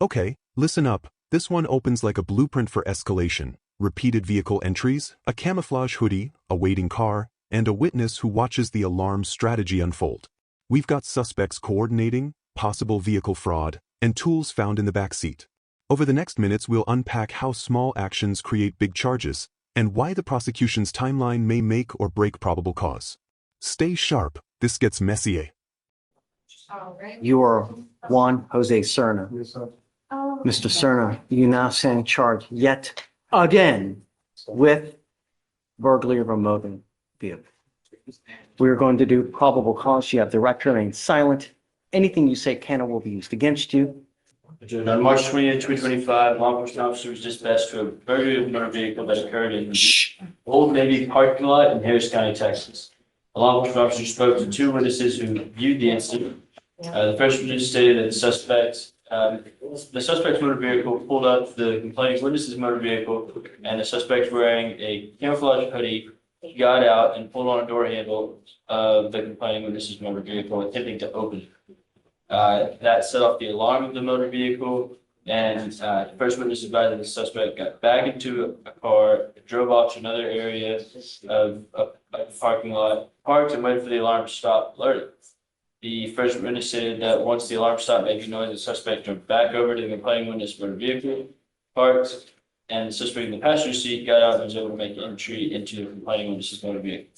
Okay, listen up. This one opens like a blueprint for escalation. Repeated vehicle entries, a camouflage hoodie, a waiting car, and a witness who watches the alarm strategy unfold. We've got suspects coordinating, possible vehicle fraud, and tools found in the back seat. Over the next minutes, we'll unpack how small actions create big charges, and why the prosecution's timeline may make or break probable cause. Stay sharp, this gets messy. You are Juan Jose Serna. Mr. Serna, you now stand charged yet again with burglary of a motor vehicle. We are going to do probable cause. You have the right to remain silent. Anything you say can or will be used against you. On March 20th, 2025, law enforcement officer was dispatched to a burglary of a motor vehicle that occurred in Old Navy parking lot in Harris County, Texas. A law enforcement officer spoke to two witnesses who viewed the incident. The first witness stated that the suspect's motor vehicle pulled up the complaining witness's motor vehicle, and the suspect, wearing a camouflage hoodie, got out and pulled on a door handle of the complaining witness's motor vehicle, attempting to open it. That set off the alarm of the motor vehicle, and the first witness advised that the suspect got back into a car, drove off to another area of the parking lot, parked, and waited for the alarm to stop alerting. The first witness stated that once the alarm stopped making noise, the suspect jumped back over to the complaining witness motor vehicle, parked, and the suspect in the passenger seat got out and was able to make entry into the complaining witness's motor vehicle.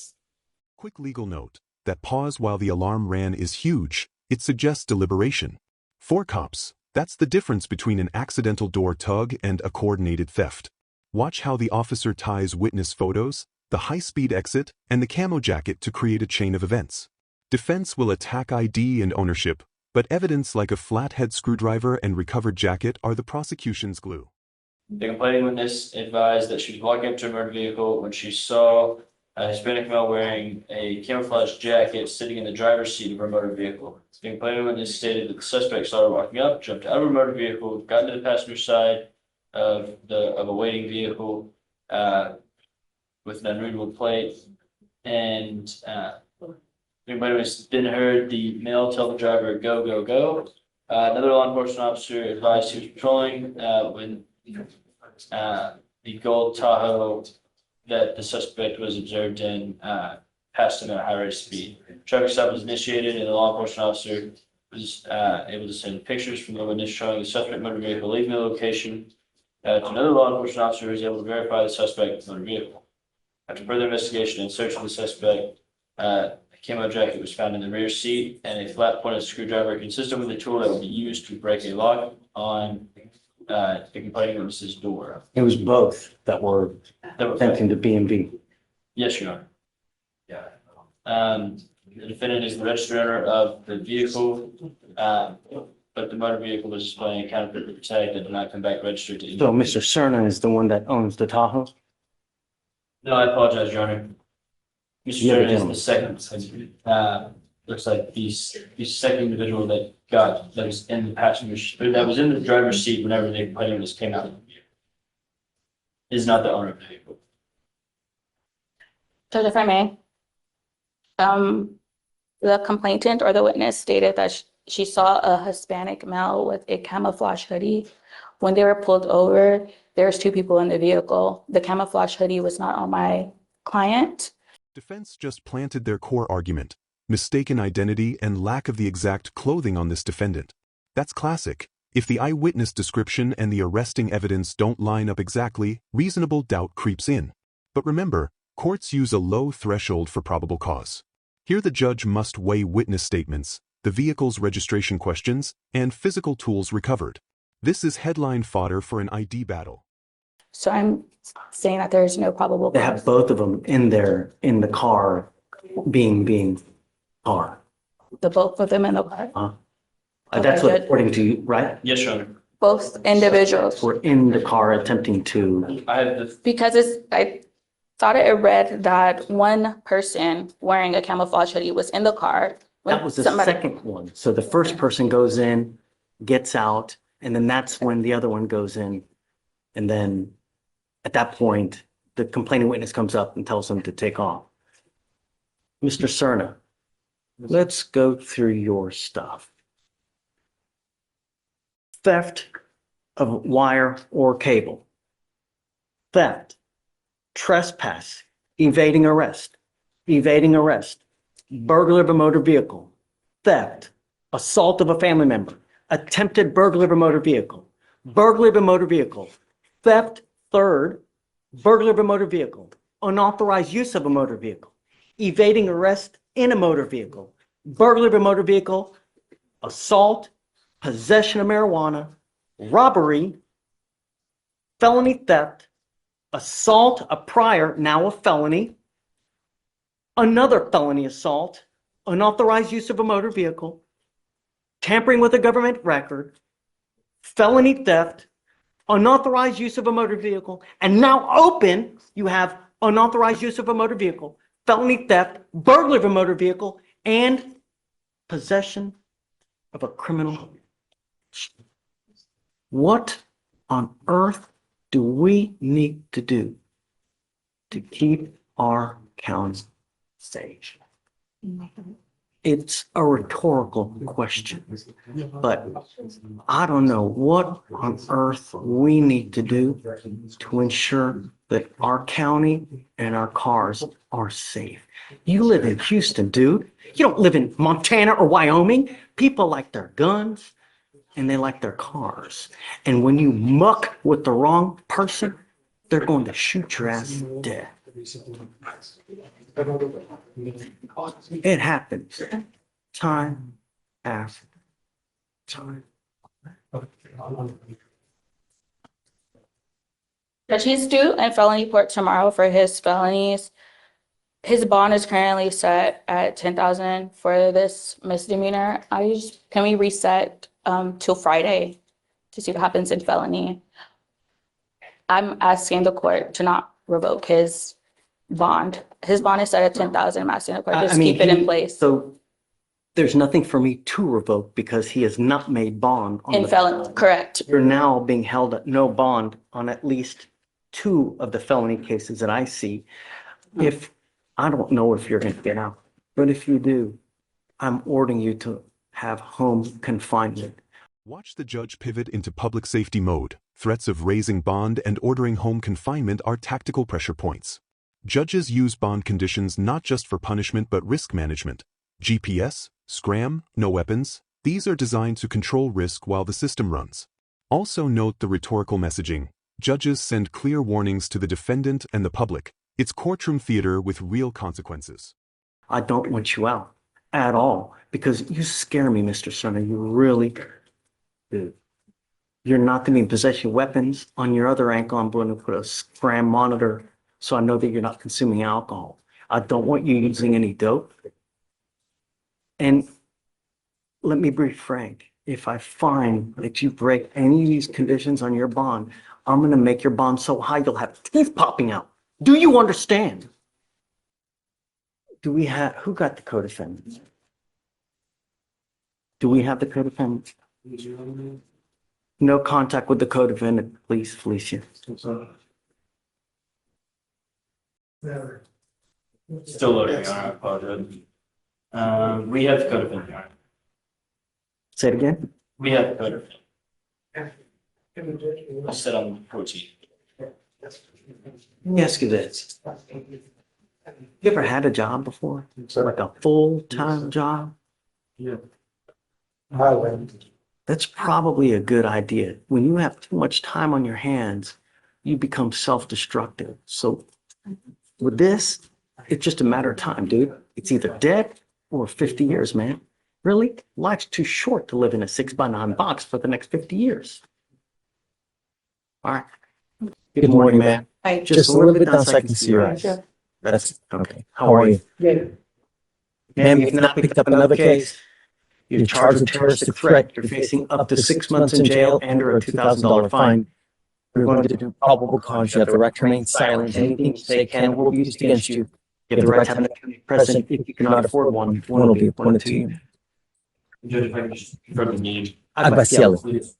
Quick legal note: that pause while the alarm ran is huge. It suggests deliberation. 4 cops. That's the difference between an accidental door tug and a coordinated theft. Watch how the officer ties witness photos, the high-speed exit, and the camo jacket to create a chain of events. Defense will attack ID and ownership, but evidence like a flathead screwdriver and recovered jacket are the prosecution's glue. The complaining witness advised that she was walking up to a motor vehicle when she saw a Hispanic male wearing a camouflage jacket sitting in the driver's seat of her motor vehicle. The complaining witness stated that the suspect saw her walking up, jumped out of her motor vehicle, got into the passenger side of a waiting vehicle with an unreadable plate, and everybody was then heard the male tell the driver, "Go, go, go." Another law enforcement officer advised he was patrolling when the gold Tahoe that the suspect was observed in passed him at a high rate of speed. Traffic stop was initiated, and the law enforcement officer was able to send pictures from the witness showing the suspect motor vehicle leaving the location to another law enforcement officer who was able to verify the suspect motor vehicle. After further investigation and search of the suspect, a camo jacket was found in the rear seat, and a flat-pointed screwdriver consistent with the tool that would be used to break a lock on the complaining witness's door. It was both that were attempting to B&B. Yes, Your Honor. The defendant is the registered owner of the vehicle, but the motor vehicle was displaying a counterfeit tag that did not come back registered to So Mr. Serna is the one that owns the Tahoe? No, I apologize, Your Honor. Mr. The other Stern is the second. Looks like the second individual that was in the passenger, that was in the driver's seat whenever the complaining witness came out of the vehicle, is not the owner of the vehicle. Judge, if I may, the complainant or the witness stated that she saw a Hispanic male with a camouflage hoodie. When they were pulled over, there's 2 people in the vehicle. The camouflage hoodie was not on my client. Defense just planted their core argument: mistaken identity and lack of the exact clothing on this defendant. That's classic. If the eyewitness description and the arresting evidence don't line up exactly, reasonable doubt creeps in. But remember, courts use a low threshold for probable cause. Here the judge must weigh witness statements, the vehicle's registration questions, and physical tools recovered. This is headline fodder for an ID battle. So I'm saying that there's no probable They cause. have both of them in the car, being car. The both of them in the car. That's Okay, what, Judge. according to you, right? Yes, Your Honor. Both individuals. We're in the car attempting to, I have the Because I thought it read that one person wearing a camouflage hoodie was in the car. when that was the somebody- second one. So the first person goes in, gets out, and then that's when the other one goes in. And then at that point, the complaining witness comes up and tells them to take off. Mr. Serna, let's go through your stuff. Theft of wire or cable, theft, trespass, evading arrest, burglary of a motor vehicle, theft, assault of a family member, attempted burglary of a motor vehicle, theft, third, burglary of a motor vehicle, unauthorized use of a motor vehicle, evading arrest in a motor vehicle, burglary of a motor vehicle, assault, possession of marijuana, robbery, felony theft, assault, a prior, now a felony, another felony assault, unauthorized use of a motor vehicle, tampering with a government record, felony theft, unauthorized use of a motor vehicle, and now open, you have unauthorized use of a motor vehicle, felony theft, burglary of a motor vehicle, and possession of a criminal. What on earth do we need to do to keep our county safe? It's a rhetorical question, but I don't know what on earth we need to do to ensure that our county and our cars are safe. You live in Houston, dude. You don't live in Montana or Wyoming. People like their guns and they like their cars. And when you muck with the wrong person, they're going to shoot your ass dead. It happens time after time. Judge, he's due in felony court tomorrow for his felonies. His bond is currently set at 10,000 for this misdemeanor. Can we reset till Friday to see what happens in felony? I'm asking the court to not revoke his bond. His bond is set at 10,000. I'm asking the court just keep it in place. So there's nothing for me to revoke because he has not made bond on In felony, correct. You're now being held at no bond on at least 2 of the felony cases that I see. If I don't know if you're going to get out, but if you do, I'm ordering you to have home confinement. Watch the judge pivot into public safety mode. Threats of raising bond and ordering home confinement are tactical pressure points. Judges use bond conditions not just for punishment but risk management. GPS, scram, no weapons, these are designed to control risk while the system runs. Also note the rhetorical messaging. Judges send clear warnings to the defendant and the public. It's courtroom theater with real consequences. I don't want you out at all because you scare me, Mr. Cerna. You really do. You're not going to be in possession of weapons. On your other ankle, I'm going to put a scram monitor so I know that you're not consuming alcohol. I don't want you using any dope. And let me be frank. If I find that you break any of these conditions on your bond, I'm going to make your bond so high you'll have teeth popping out. Do you understand? Who got the co-defendant? Do we have the co-defendant? No contact with the co-defendant, please, Felicia. Still loading, Your Honor. I apologize. We have the co-defendant, Your Honor. Say it again. We have the co-defendant. I'll sit on the 14th. Let me ask you this. You ever had a job before? Like a full-time job? Yeah. That's probably a good idea. When you have too much time on your hands, you become self-destructive. So with this, it's just a matter of time, dude. It's either dead or 50 years, man. Really? Life's too short to live in a 6x9 box for the next 50 years. All right. Good morning, man. Hi. Just a little bit down so I can see your eyes. Sure. That's okay. How are you? Good. Ma'am, you've not picked up another case. You're charged with terroristic threat. You're facing up to 6 months in jail and or a $2,000 fine. We're going to do probable cause. You have the right to remain silent. Anything you say can or will be used against you. You have the right to have an attorney present. If you cannot afford one will be appointed to you. Judge, if I can just confirm the name. Agbacielo.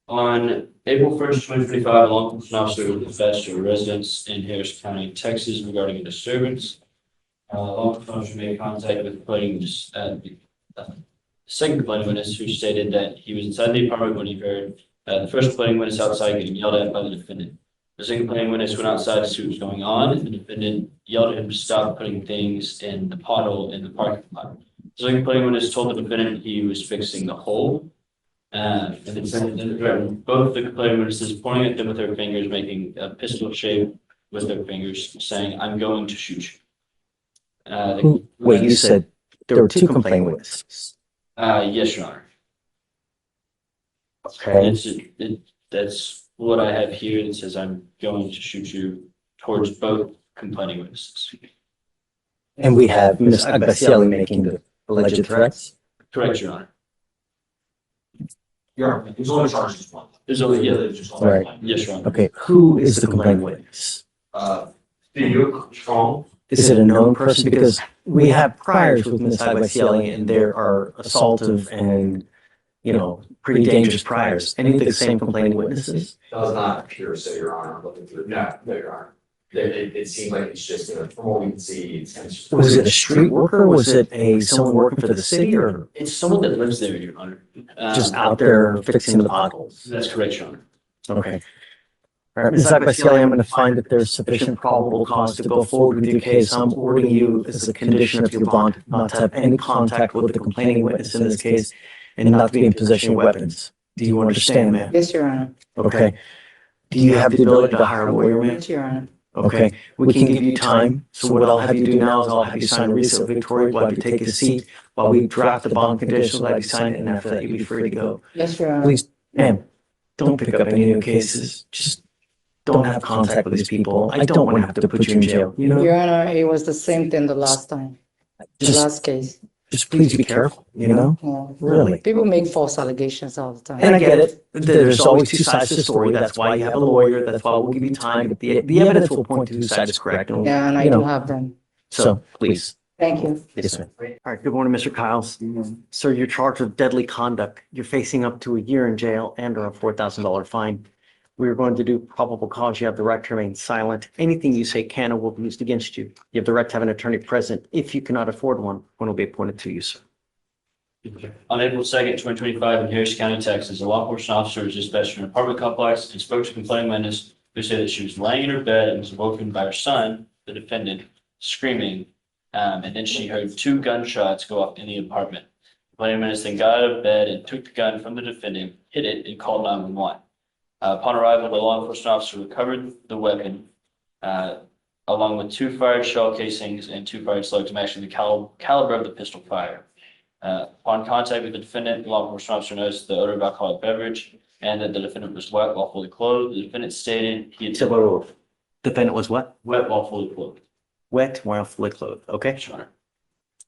On April 1st, 2025, a law enforcement officer was dispatched to a residence in Harris County, Texas regarding a disturbance. Law enforcement officer made contact with the second complaining witness who stated that he was inside the apartment when he heard the first complaining witness outside getting yelled at by the defendant. The second complaining witness went outside to see what was going on, and the defendant yelled at him to stop putting things in the pothole in the parking lot. The second complaining witness told the defendant he was fixing the hole. And the defendant then threatened both the complaining witnesses, pointing at them with their fingers, making a pistol shape with their fingers, saying, "I'm going to shoot you." Wait, you said there were two complaining witnesses. Yes, Your Honor. Okay. That's what I have here. That says, "I'm going to shoot you," towards both complaining witnesses. And we have Ms. Agbasieli making the alleged threats. Correct, Your Honor. Your Honor, there's only charges one. There's only, yeah, Right. yes, Your Honor. Okay, who is the complaining witness? Video strong. Is it a known person? Because we have priors with Ms. Agbasieli and there are assaultive and, pretty dangerous priors. Any of the same complaining witnesses? Does not appear so, Your Honor. I'm looking through. No, Your Honor. It seemed like it's just, from what we can see, it's kind of just. Was it a street worker? Was it someone working for the city or It's someone that lives there, Your Honor. just out there fixing the potholes? That's correct, Your Honor. Okay. All right, Ms. Agbasieli, I'm going to find that there's sufficient probable cause to go forward with your case. I'm ordering you as a condition of your bond not to have any contact with the complaining witness in this case and not to be in possession of weapons. Do you understand, ma'am? Yes, Your Honor. Okay. Do you have the ability to hire a lawyer, ma'am? Yes, Your Honor. Okay, we can give you time. So what I'll have you do now is I'll have you sign a receipt, Victoria, while you take a seat, while we draft the bond conditions, I'll have you sign it, and after that, you'll be free to go. Yes, Your Honor. Please, ma'am, don't pick up any new cases. Just don't have contact with these people. I don't want to have to put you in jail, Your Honor, it was the same thing the last time, the Just, last case. just please be careful, Yeah. Really. People make false allegations all the time. And I get it. There's always two sides to the story. That's why you have a lawyer. That's why we'll give you time. But the evidence will point to whose side is correct. Yeah, and I do have them. So please. Thank you. Yes, ma'am. All right. Good morning, Mr. Kyles. Sir, you're charged with deadly conduct. You're facing up to a year in jail and or a $4,000 fine. We're going to do probable cause. You have the right to remain silent. Anything you say can or will be used against you. You have the right to have an attorney present. If you cannot afford one will be appointed to you, sir. On April 2nd, 2025, in Harris County, Texas, a law enforcement officer was dispatched to an apartment complex and spoke to a complaining witness who said that she was laying in her bed and was awoken by her son, the defendant, screaming. And then she heard 2 gunshots go off in the apartment. The complaining witness then got out of bed and took the gun from the defendant, hid it, and called 911. Upon arrival, the law enforcement officer recovered the weapon, along with 2 fired shell casings and 2 fired slugs matching the caliber of the pistol fire. Upon contact with the defendant, the law enforcement officer noticed the odor of alcoholic beverage and that the defendant was wet while fully clothed. The defendant stated he had Defendant was what? wet while fully clothed. Wet while fully clothed. Okay. Your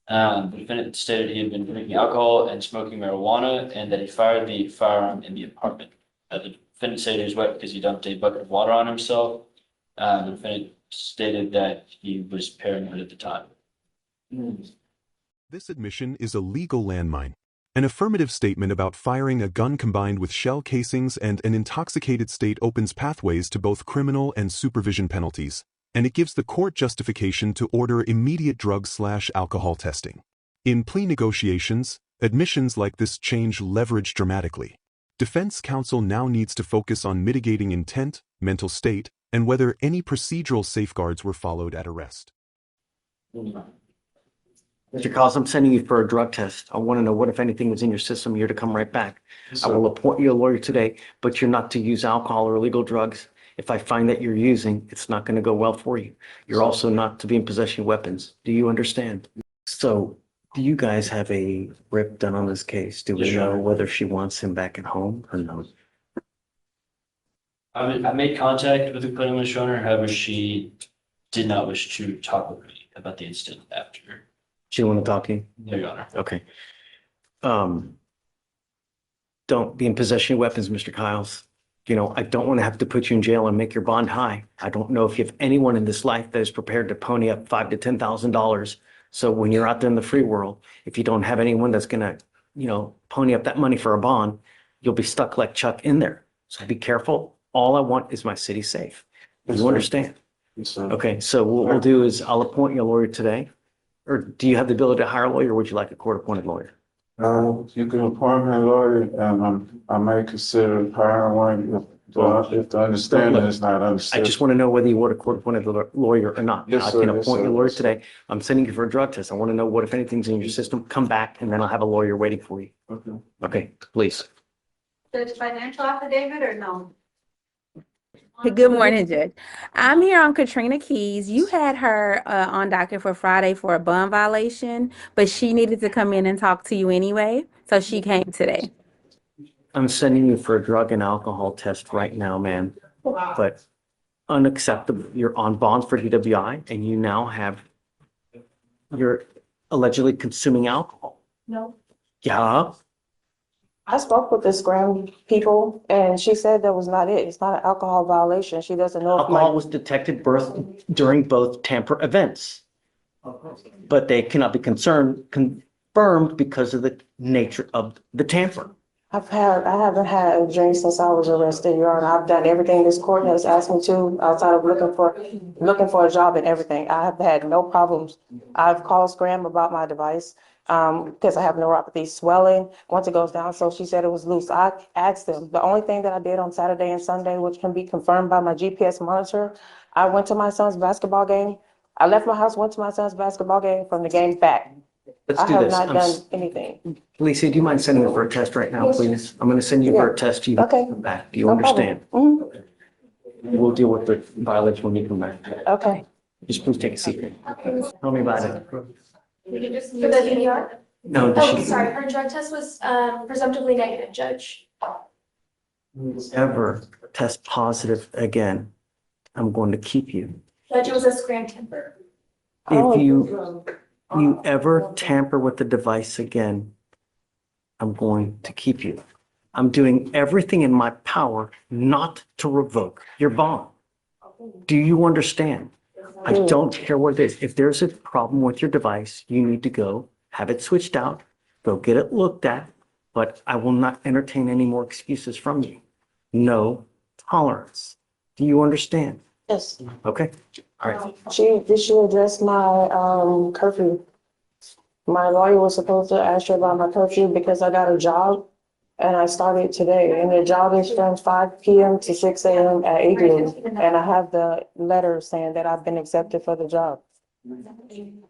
Honor. The defendant stated he had been drinking alcohol and smoking marijuana and that he fired the firearm in the apartment. The defendant stated he was wet because he dumped a bucket of water on himself. The defendant stated that he was paranoid at the time. This admission is a legal landmine. An affirmative statement about firing a gun combined with shell casings and an intoxicated state opens pathways to both criminal and supervision penalties, and it gives the court justification to order immediate drug/alcohol testing. In plea negotiations, admissions like this change leverage dramatically. Defense counsel now needs to focus on mitigating intent, mental state, and whether any procedural safeguards were followed at arrest. Mr. Kyles, I'm sending you for a drug test. I want to know what, if anything, was in your system. You're to come right back. I will appoint you a lawyer today, but you're not to use alcohol or illegal drugs. If I find that you're using, it's not going to go well for you. You're also not to be in possession of weapons. Do you understand? So, do you guys have a rip done on this case? Do we Yes, Your know Honor. whether she wants him back at home or no? I made contact with the complaining witness, Your Honor. However, she did not wish to talk with me about the incident after. She don't want to talk to you? No, Your Honor. Okay. Don't be in possession of weapons, Mr. Kyles. I don't want to have to put you in jail and make your bond high. I don't know if you have anyone in this life that is prepared to pony up $5,000 to $10,000. So when you're out there in the free world, if you don't have anyone that's going to, pony up that money for a bond, you'll be stuck like Chuck in there. So be careful. All I want is my city safe. You understand? Okay, so what we'll do is I'll appoint you a lawyer today. Or do you have the ability to hire a lawyer, or would you like a court-appointed lawyer? You can appoint me a lawyer, and I may consider hiring one if the understanding is not I understood. just want to know whether you want to court appoint a lawyer or not. Yes, I sir. can Yes, appoint sir. a lawyer Yes, sir. today. I'm sending you for a drug test. I want to know what, if anything's in your system, come back and then I'll have a lawyer waiting for you. Okay. Okay, please. Judge, financial affidavit or no? Good morning, Judge. I'm here on Katrina Keys. You had her on docket for Friday for a bond violation, but she needed to come in and talk to you anyway, so she came today. I'm sending you for a drug and alcohol test right now, ma'am. But unacceptable. You're on bond for DWI and you now you're allegedly consuming alcohol. No. Yeah, I spoke with the Scram people and she said that was not it. It's not an alcohol violation. She doesn't know if alcohol my, was detected during both tamper events. But they cannot be confirmed because of the nature of the tamper. I haven't had a drink since I was arrested, Your Honor. I've done everything this court has asked me to outside of looking for a job and everything. I have had no problems. I've called Scram about my device, because I have neuropathy swelling once it goes down. So she said it was loose. I asked them, the only thing that I did on Saturday and Sunday, which can be confirmed by my GPS monitor, I went to my son's basketball game. I left my house, went to my son's basketball game, from the game back. Let's I do have this. not done anything. Lisa, do you mind sending me for a test right now, please? I'm going to send you for a test. You Okay. come back. Do you No problem. understand? Mhm. We'll deal with the violation when you come back. Okay. Just please take a seat. Tell me about it. For the DVR? No, Oh, does sorry, her drug test was presumptively negative, Judge. she ever test positive again, I'm going to keep you. Judge, it was a scram temper. Oh. If you ever tamper with the device again, I'm going to keep you. I'm doing everything in my power not to revoke your bond. Do you understand? I don't care what it is. If there's a problem with your device, you need to go have it switched out, go get it looked at, but I will not entertain any more excuses from you. No tolerance. Do you understand? Yes. Okay, all right. Did she address my curfew? My lawyer was supposed to ask her about my curfew because I got a job and I started today. And the job is from 5 p.m. to 6 a.m. at Igloo. And I have the letter saying that I've been accepted for the job.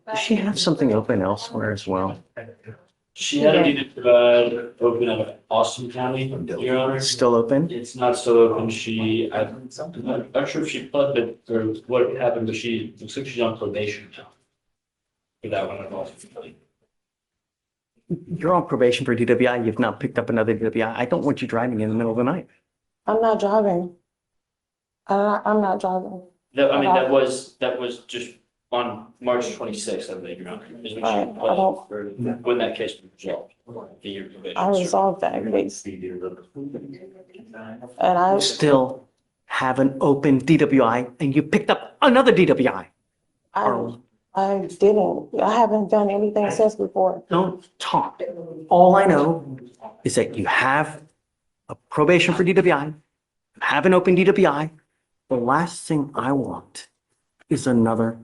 Does she have something open elsewhere as well? She had a deed to provide open out of Austin County, Your Honor. Still open? It's not still open. I'm not sure if she plugged it or what happened, but looks like she's on probation now. For that one in Austin County. You're on probation for DWI. You've not picked up another DWI. I don't want you driving in the middle of the night. I'm not driving. I'm not driving. That was just on March 26th, I believe, Your Honor, is when Right, she I plugged don't- for when that case was resolved. The year probation. I resolved that case. And I, You still have an open DWI and you picked up another DWI. I didn't. I haven't done anything since before. Don't talk. All I know is that you have a probation for DWI, you have an open DWI. The last thing I want is another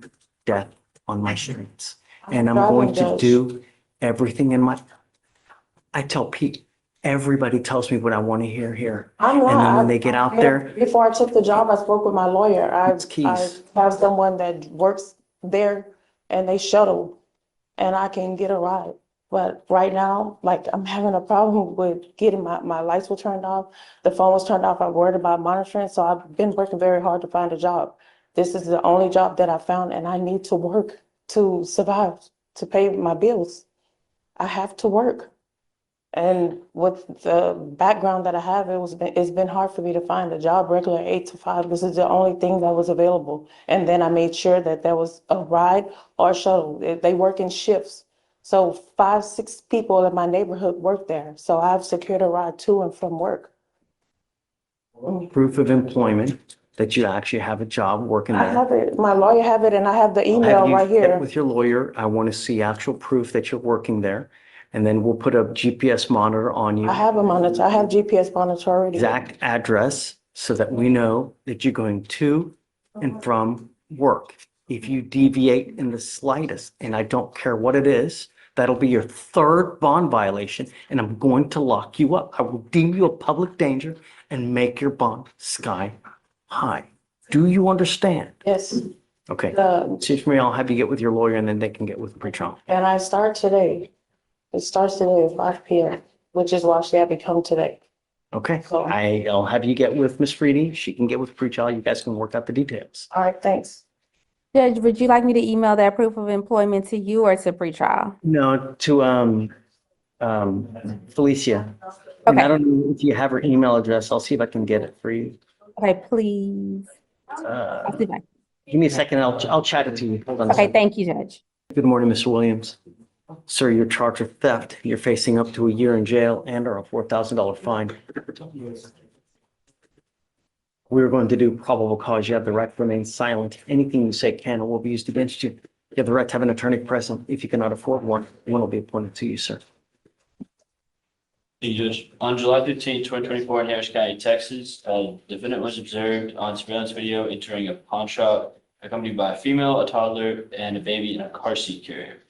death on my streets. And I'm going to do everything in my, I tell Pete, everybody tells me what I want to hear here. I'm not. And then when they get out there, Before I took the job, I spoke with my lawyer. It's keys. I have someone that works there and they shuttle and I can get a ride. But right now, like I'm having a problem with getting my lights were turned off. The phone was turned off. I'm worried about monitoring. So I've been working very hard to find a job. This is the only job that I found and I need to work to survive, to pay my bills. I have to work. And with the background that I have, it's been hard for me to find a job regular 8 to 5. This is the only thing that was available. And then I made sure that there was a ride or a shuttle. They work in shifts. So 5, 6 people in my neighborhood work there. So I've secured a ride to and from work. proof of employment, that you actually have a job working I there. have it. My lawyer have it and I have the email Have you right met here. with your lawyer? I want to see actual proof that you're working there. And then we'll put a GPS monitor on you, I have a monitor. I have GPS monitor already. exact address, so that we know that you're going to and from work. If you deviate in the slightest, and I don't care what it is, That'll be your third bond violation, and I'm going to lock you up. I will deem you a public danger and make your bond sky high. Do you understand? Yes, Okay. the, Excuse me, I'll have you get with your lawyer and then they can get with pretrial. and I start today. It starts today at 5 p.m., which is why she had me come today. Okay, So- I'll have you get with Miss Freedy. She can get with pretrial. You guys can work out the details. All right, thanks. Judge, would you like me to email that proof of employment to you or to pretrial? No, to Felicia. And I Okay. don't know if you have her email address. I'll see if I can get it for you. Okay, please. I'll see if I- Give me a second. I'll chat it to you. Hold on a Okay, second. thank you, Judge. Good morning, Mr. Williams. Sir, you're charged with theft. You're facing up to a year in jail and or a $4,000 fine. We're going to do probable cause. You have the right to remain silent. Anything you say can or will be used against you. You have the right to have an attorney present. If you cannot afford one will be appointed to you, sir. Thank you, Judge. On July 15, 2024, in Harris County, Texas, a defendant was observed on surveillance video entering a pawn shop accompanied by a female, a toddler, and a baby in a car seat carrier.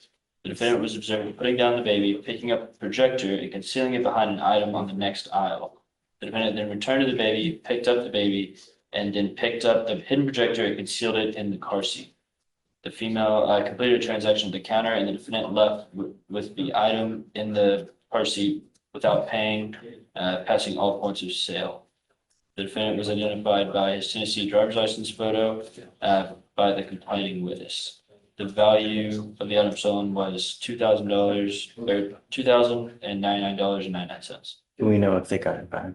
The defendant was observed putting down the baby, picking up a projector, and concealing it behind an item on the next aisle. The defendant then returned to the baby, picked up the baby, and then picked up the hidden projector and concealed it in the car seat. The female completed a transaction at the counter, and the defendant left with the item in the car seat without paying, passing all points of sale. The defendant was identified by his Tennessee driver's license photo by the complaining witness. The value of the item stolen was $2,000 or $2,099.99. Do we know if they got it back?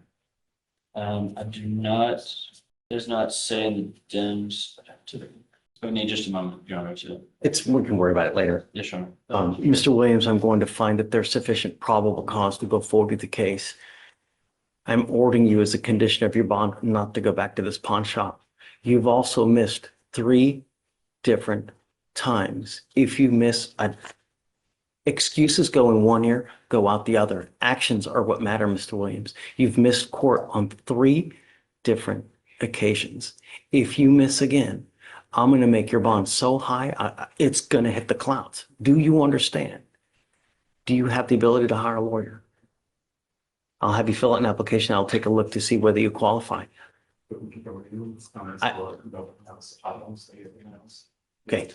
I do not, does not say in the DIMS. We need just a moment, Your Honor, to, We can worry about it later. yes, Your Honor. Mr. Williams, I'm going to find that there's sufficient probable cause to go forward with the case. I'm ordering you as a condition of your bond not to go back to this pawn shop. You've also missed 3 different times. If you miss excuses go in one ear, go out the other. Actions are what matter, Mr. Williams. You've missed court on 3 different occasions. If you miss again, I'm going to make your bond so high, it's going to hit the clouds. Do you understand? Do you have the ability to hire a lawyer? I'll have you fill out an application. I'll take a look to see whether you qualify. Okay.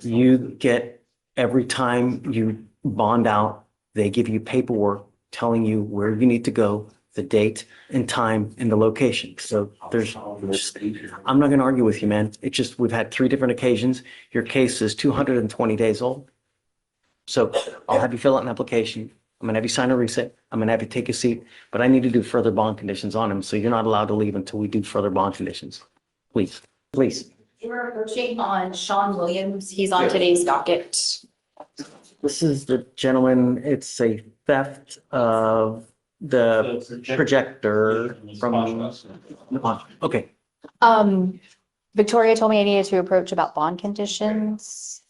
You get, every time you bond out, they give you paperwork telling you where you need to go, the date and time and the location. So I'm not going to argue with you, man. It's just, we've had 3 different occasions. Your case is 220 days old. So I'll have you fill out an application. I'm going to have you sign a receipt. I'm going to have you take a seat, but I need to do further bond conditions on him. So you're not allowed to leave until we do further bond conditions. Please, please. We're approaching on Sean Williams. He's on today's docket. This is the gentleman, it's a theft of the projector from, okay. Victoria told me I needed to approach about bond conditions,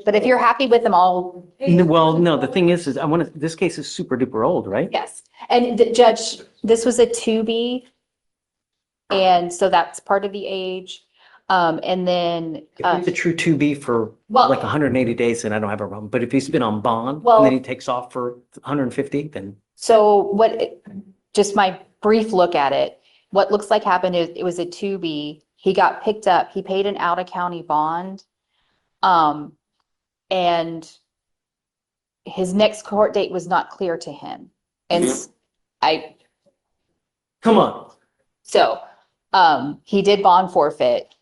but if you're happy with them all, Well, no, the thing is this case is super duper old, right? yes. And the judge, this was a 2B. And so that's part of the age. And then, If it's a true 2B for well- like 180 days, then I don't have a problem. But if he's been on bond and Well- then he takes off for 150, then so just my brief look at it, what looks like happened is it was a 2B. He got picked up, he paid an out of county bond. And his next court date was not clear to him. And come on. so, he did bond forfeit.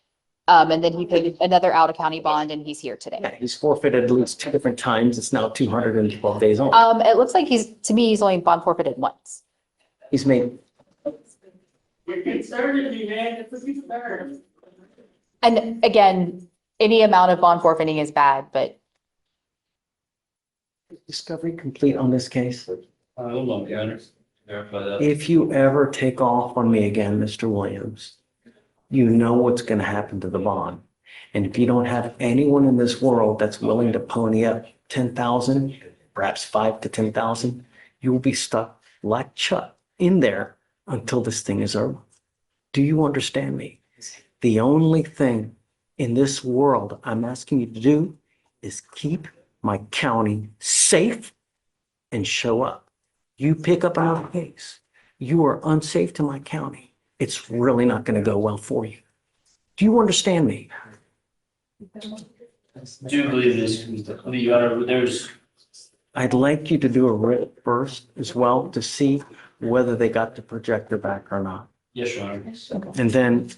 And then he paid another out of county bond and he's here today. Yeah, he's forfeited at least 2 different times. It's now 212 days old. It looks like to me, he's only bond forfeited once. He's made, And again, any amount of bond forfeiting is bad, but discovery complete on this case. Hold on, Your Honor. Verify that. If you ever take off on me again, Mr. Williams, you know what's going to happen to the bond. And if you don't have anyone in this world that's willing to pony up 10,000, perhaps 5 to 10,000, you will be stuck like Chuck in there until this thing is over. Do you understand me? The only thing in this world I'm asking you to do is keep my county safe and show up. You pick up another case, you are unsafe to my county. It's really not going to go well for you. Do you understand me? Do believe this, Your Honor, there's, I'd like you to do a writ first as well to see whether they got the projector back or not. yes, Your Honor. And then,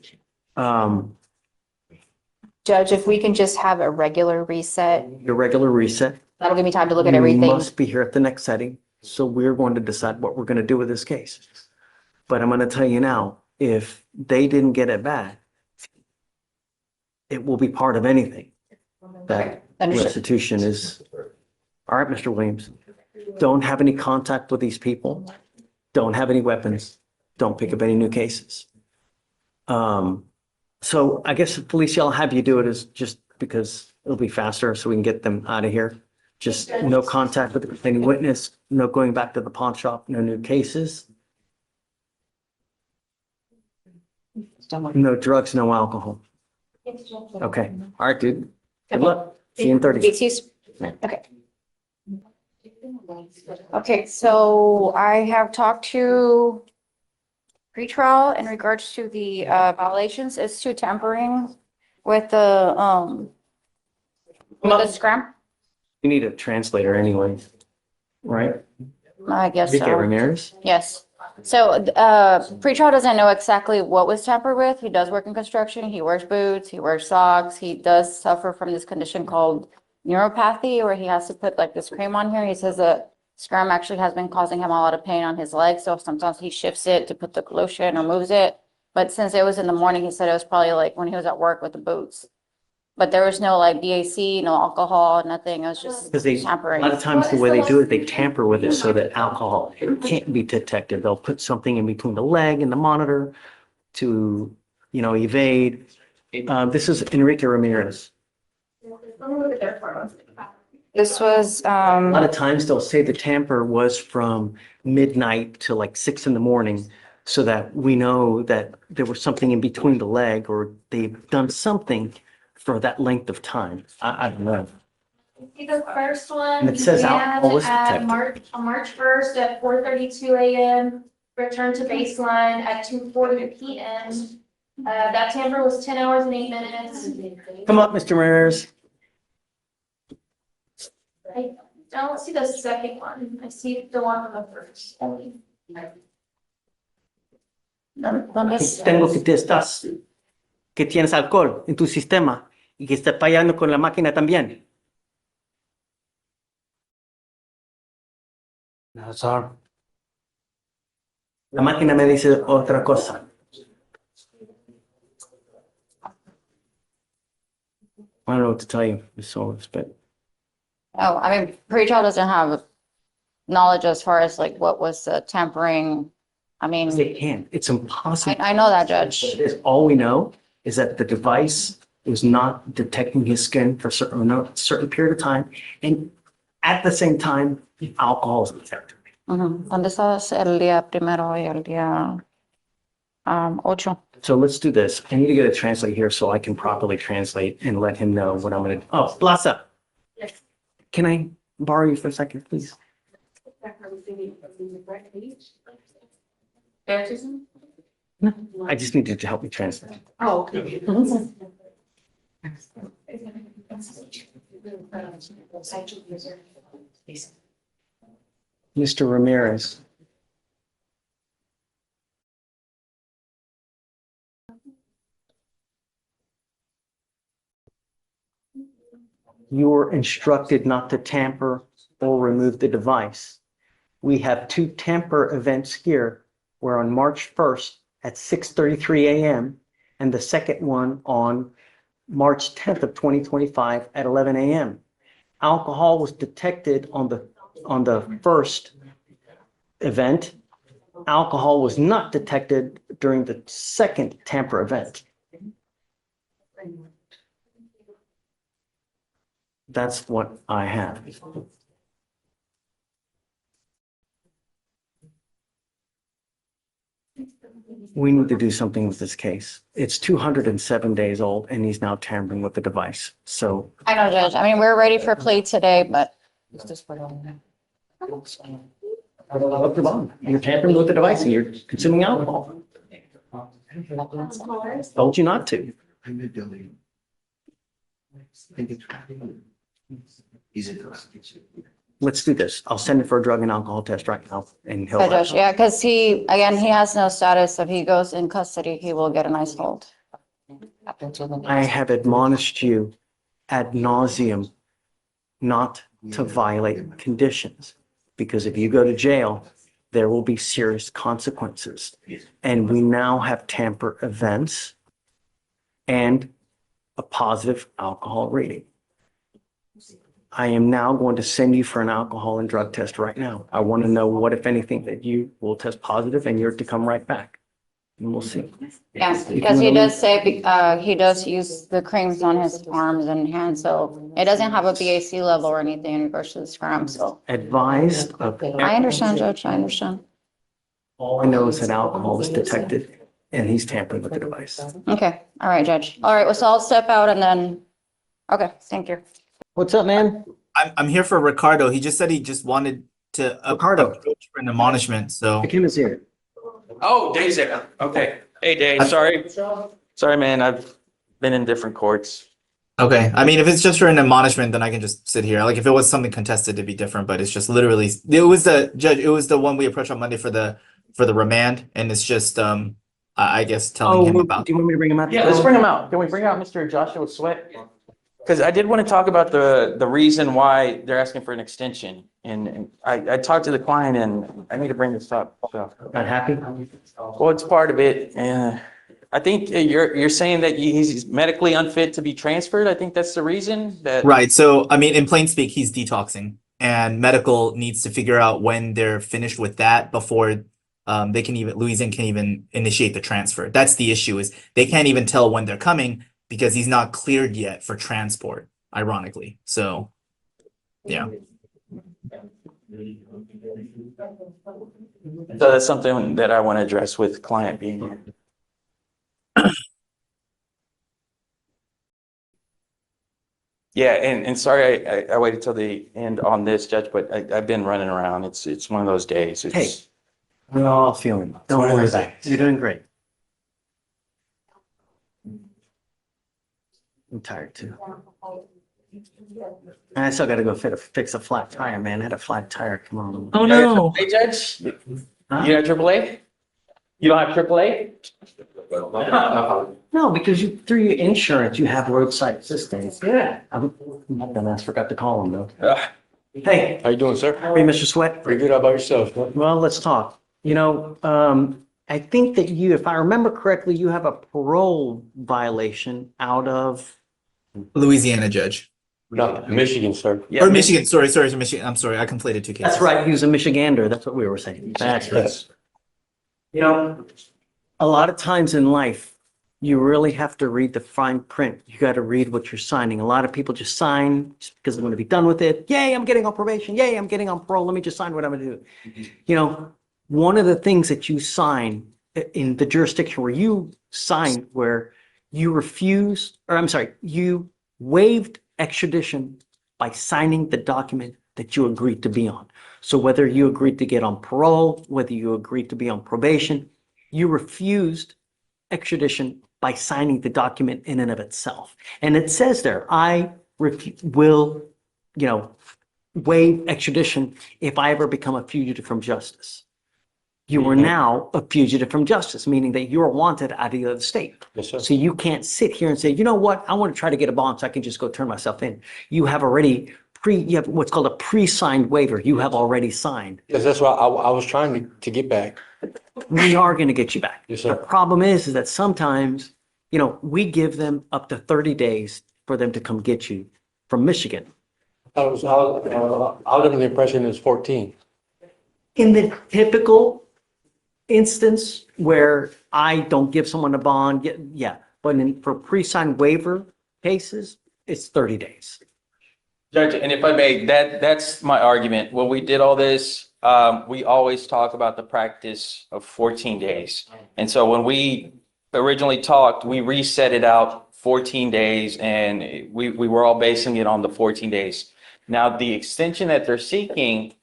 Judge, if we can just have a regular reset, your regular reset. that'll give me time to look at You everything. must be here at the next setting. So we're going to decide what we're going to do with this case. But I'm going to tell you now, if they didn't get it back, it will be part of anything. That Understood. restitution is, all right, Mr. Williams, don't have any contact with these people. Don't have any weapons. Don't pick up any new cases. So I guess Felicia, I'll have you do it as just because it'll be faster so we can get them out of here. Just no contact with the complaining witness, no going back to the pawn shop, no new cases, no drugs, no alcohol. Okay, all right, dude. Good luck. See you in 30. Okay. Okay, so I have talked to pretrial in regards to the violations as to tampering with the scram. You need a translator anyway, right? I guess Vicky so. Ramirez? Yes. So, pretrial doesn't know exactly what was tampered with. He does work in construction. He wears boots, he wears socks. He does suffer from this condition called neuropathy, where he has to put like this cream on here. He says that scram actually has been causing him a lot of pain on his legs. So sometimes he shifts it to put the lotion or moves it. But since it was in the morning, he said it was probably like when he was at work with the boots. But there was no like BAC, no alcohol, nothing. It was just Because a tampering. lot of times the way they do it, they tamper with it so that alcohol can't be detected. They'll put something in between the leg and the monitor to, evade. This is Enrique Ramirez. This was, A lot of times they'll say the tamper was from midnight to like 6 a.m. so that we know that there was something in between the leg or they've done something for that length of time. I don't know. See the first one? And it says began alcohol was at detected. On March 1st at 4:32 a.m., returned to baseline at 2:40 p.m. That tamper was 10 hours and 8 minutes. Come up, Mr. Ramirez. I don't see the second one. I see the one on the first. Tengo que te estás, que tienes alcohol en tu sistema y que estás fallando con la máquina también. No, sir. La máquina me dice otra cosa. I don't know what to tell you, Ms. Solis, but oh, I mean, pretrial doesn't have knowledge as far as like what was tampering. I mean, they can't. It's impossible. I know that, Judge. All we know is that the device was not detecting his skin for a certain period of time. And at the same time, alcohol is detected. ¿Dónde estás el día primero y el día 8? So let's do this. I need to get a translate here so I can properly translate and let him know what I'm going to do. Oh, Plaza. Yes. Can I borrow you for a second, please? No, I just need you to help me translate. Oh, okay. Mr. Ramirez. You were instructed not to tamper or remove the device. We have 2 tamper events here, where on March 1st at 6:33 a.m. and the second one on March 10th of 2025 at 11 a.m. Alcohol was detected on the first event. Alcohol was not detected during the second tamper event. That's what I have. We need to do something with this case. It's 207 days old and he's now tampering with the device. So I know, Judge. I mean, we're ready for plea today, but. up your bond. You're tampering with the device and you're consuming alcohol. Told you not to. Let's do this. I'll send it for a drug and alcohol test right now and he'll. Okay, Judge, yeah, because he has no status. If he goes in custody, he will get a nice hold. I have admonished you ad nauseum not to violate conditions, because if you go to jail, there will be serious consequences. And we now have tamper events and a positive alcohol rating. I am now going to send you for an alcohol and drug test right now. I want to know what, if anything, that you will test positive and you're to come right back. And we'll see. Yeah, because he does say, he does use the creams on his arms and hands, so it doesn't have a BAC level or anything in regards to this crime, so. Advised of. I understand, Judge, I understand. All I know is that alcohol is detected and he's tampering with the device. Okay, all right, Judge. All right, well, so I'll step out and then, okay, thank you. What's up, man? I'm here for Ricardo. He just said he just wanted to Ricardo. approach for an admonishment. So Kim is here. Oh, Dave's there. Okay. Hey, Dave, sorry. Sorry, man. I've been in different courts. okay. I mean, if it's just for an admonishment, then I can just sit here. Like if it was something contested, it'd be different. But it's just literally it was the judge. It was the one we approached on Monday for the remand, and it's just I guess telling him about. Do you want me to bring him out? Yeah, let's bring him out. Can we bring out Mr. Joshua Sweat? Because I did want to talk about the reason why they're asking for an extension. And I talked to the client and I need to bring this up. So. Not happy? Well, it's part of it. And I think you're saying that he's medically unfit to be transferred. I think that's the reason that. Right. So, I mean, in plain speak, he's detoxing, and medical needs to figure out when they're finished with that before Louisiana can even initiate the transfer. That's the issue, is they can't even tell when they're coming because he's not cleared yet for transport, ironically. So, yeah. So that's something that I want to address with client being here. Yeah, and sorry, I waited till the end on this, Judge, but I've been running around. It's one of those days. Hey, we're all feeling it. Don't worry about it. You're doing great. I'm tired too. And I still got to go fix a flat tire, man. I had a flat tire. Come on. Oh no! Hey, Judge, you got AAA? You don't have AAA? No, because you through your insurance, you have roadside assistance. Yeah. I'm not dumbass. Forgot to call him though. Hey. How you doing, sir? Hey, Mr. Sweat. Pretty good. How about yourself? Well, let's talk. You know, I think that you, if I remember correctly, you have a parole violation out of Louisiana, Judge. No, Michigan, sir. Or Michigan. Sorry, Michigan. I'm sorry. I conflated two cases. That's right. He was a Michigander. That's what we were saying. That's right. You know, a lot of times in life, you really have to read the fine print. You got to read what you're signing. A lot of people just sign just because they want to be done with it. Yay, I'm getting on probation. Yay, I'm getting on parole. Let me just sign what I'm going to do. You know, one of the things that you sign in the jurisdiction where you sign, where you refuse, or I'm sorry, you waived extradition by signing the document that you agreed to be on. So whether you agreed to get on parole, whether you agreed to be on probation, you refused extradition by signing the document in and of itself. And it says there, I will, you know, waive extradition if I ever become a fugitive from justice. You are now a fugitive from justice, meaning that you're wanted out of the other state. Yes, sir. So you can't sit here and say, you know what, I want to try to get a bond so I can just go turn myself in. You have already you have what's called a pre-signed waiver. You have already signed. Yes, that's why I was trying to get back. We are going to get you back. Yes, sir. The problem is that sometimes, you know, we give them up to 30 days for them to come get you from Michigan. I was under the impression it was 14. In the typical instance where I don't give someone a bond, yeah, but for pre-signed waiver cases, it's 30 days. Judge, and if I may, that's my argument. When we did all this, we always talk about the practice of 14 days. And so when we originally talked, we reset it out 14 days and we were all basing it on the 14 days. Now, the extension that they're seeking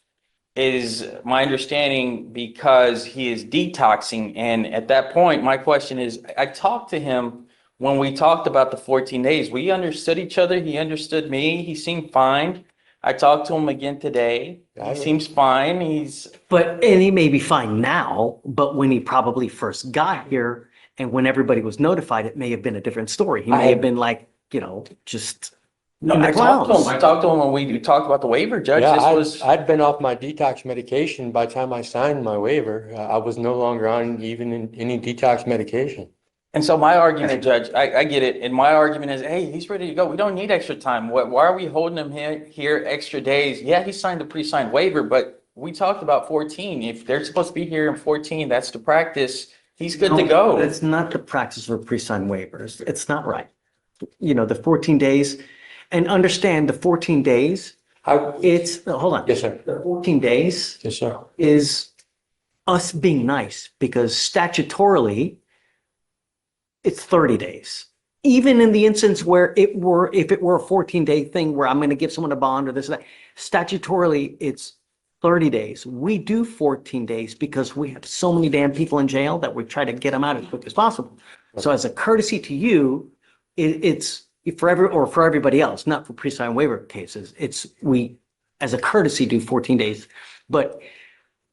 is my understanding because he is detoxing. And at that point, my question is, I talked to him when we talked about the 14 days. We understood each other. He understood me. He seemed fine. I talked to him again today. He seems fine. And he may be fine now, but when he probably first got here and when everybody was notified, it may have been a different story. He may have been like, just No, in the I talked to him. clouds. I talked to him when we talked about the waiver, Judge. Yeah, I'd been off my detox medication by the time I signed my waiver. I was no longer on even any detox medication. And so my argument, Judge, I get it. And my argument is, hey, he's ready to go. We don't need extra time. Why are we holding him here extra days? Yeah, he signed the pre-signed waiver, but we talked about 14. If they're supposed to be here in 14, that's the practice. He's good to go. That's not the practice for pre-signed waivers. It's not right. The 14 days, and understand the 14 days, hold on. Yes, sir. The 14 days Yes, sir. is us being nice because statutorily, it's 30 days. Even in the instance where if it were a 14-day thing where I'm going to give someone a bond or this or that, statutorily, it's 30 days. We do 14 days because we have so many damn people in jail that we try to get them out as quick as possible. So as a courtesy to you, it's for everybody else, not for pre-signed waiver cases. We, as a courtesy, do 14 days. But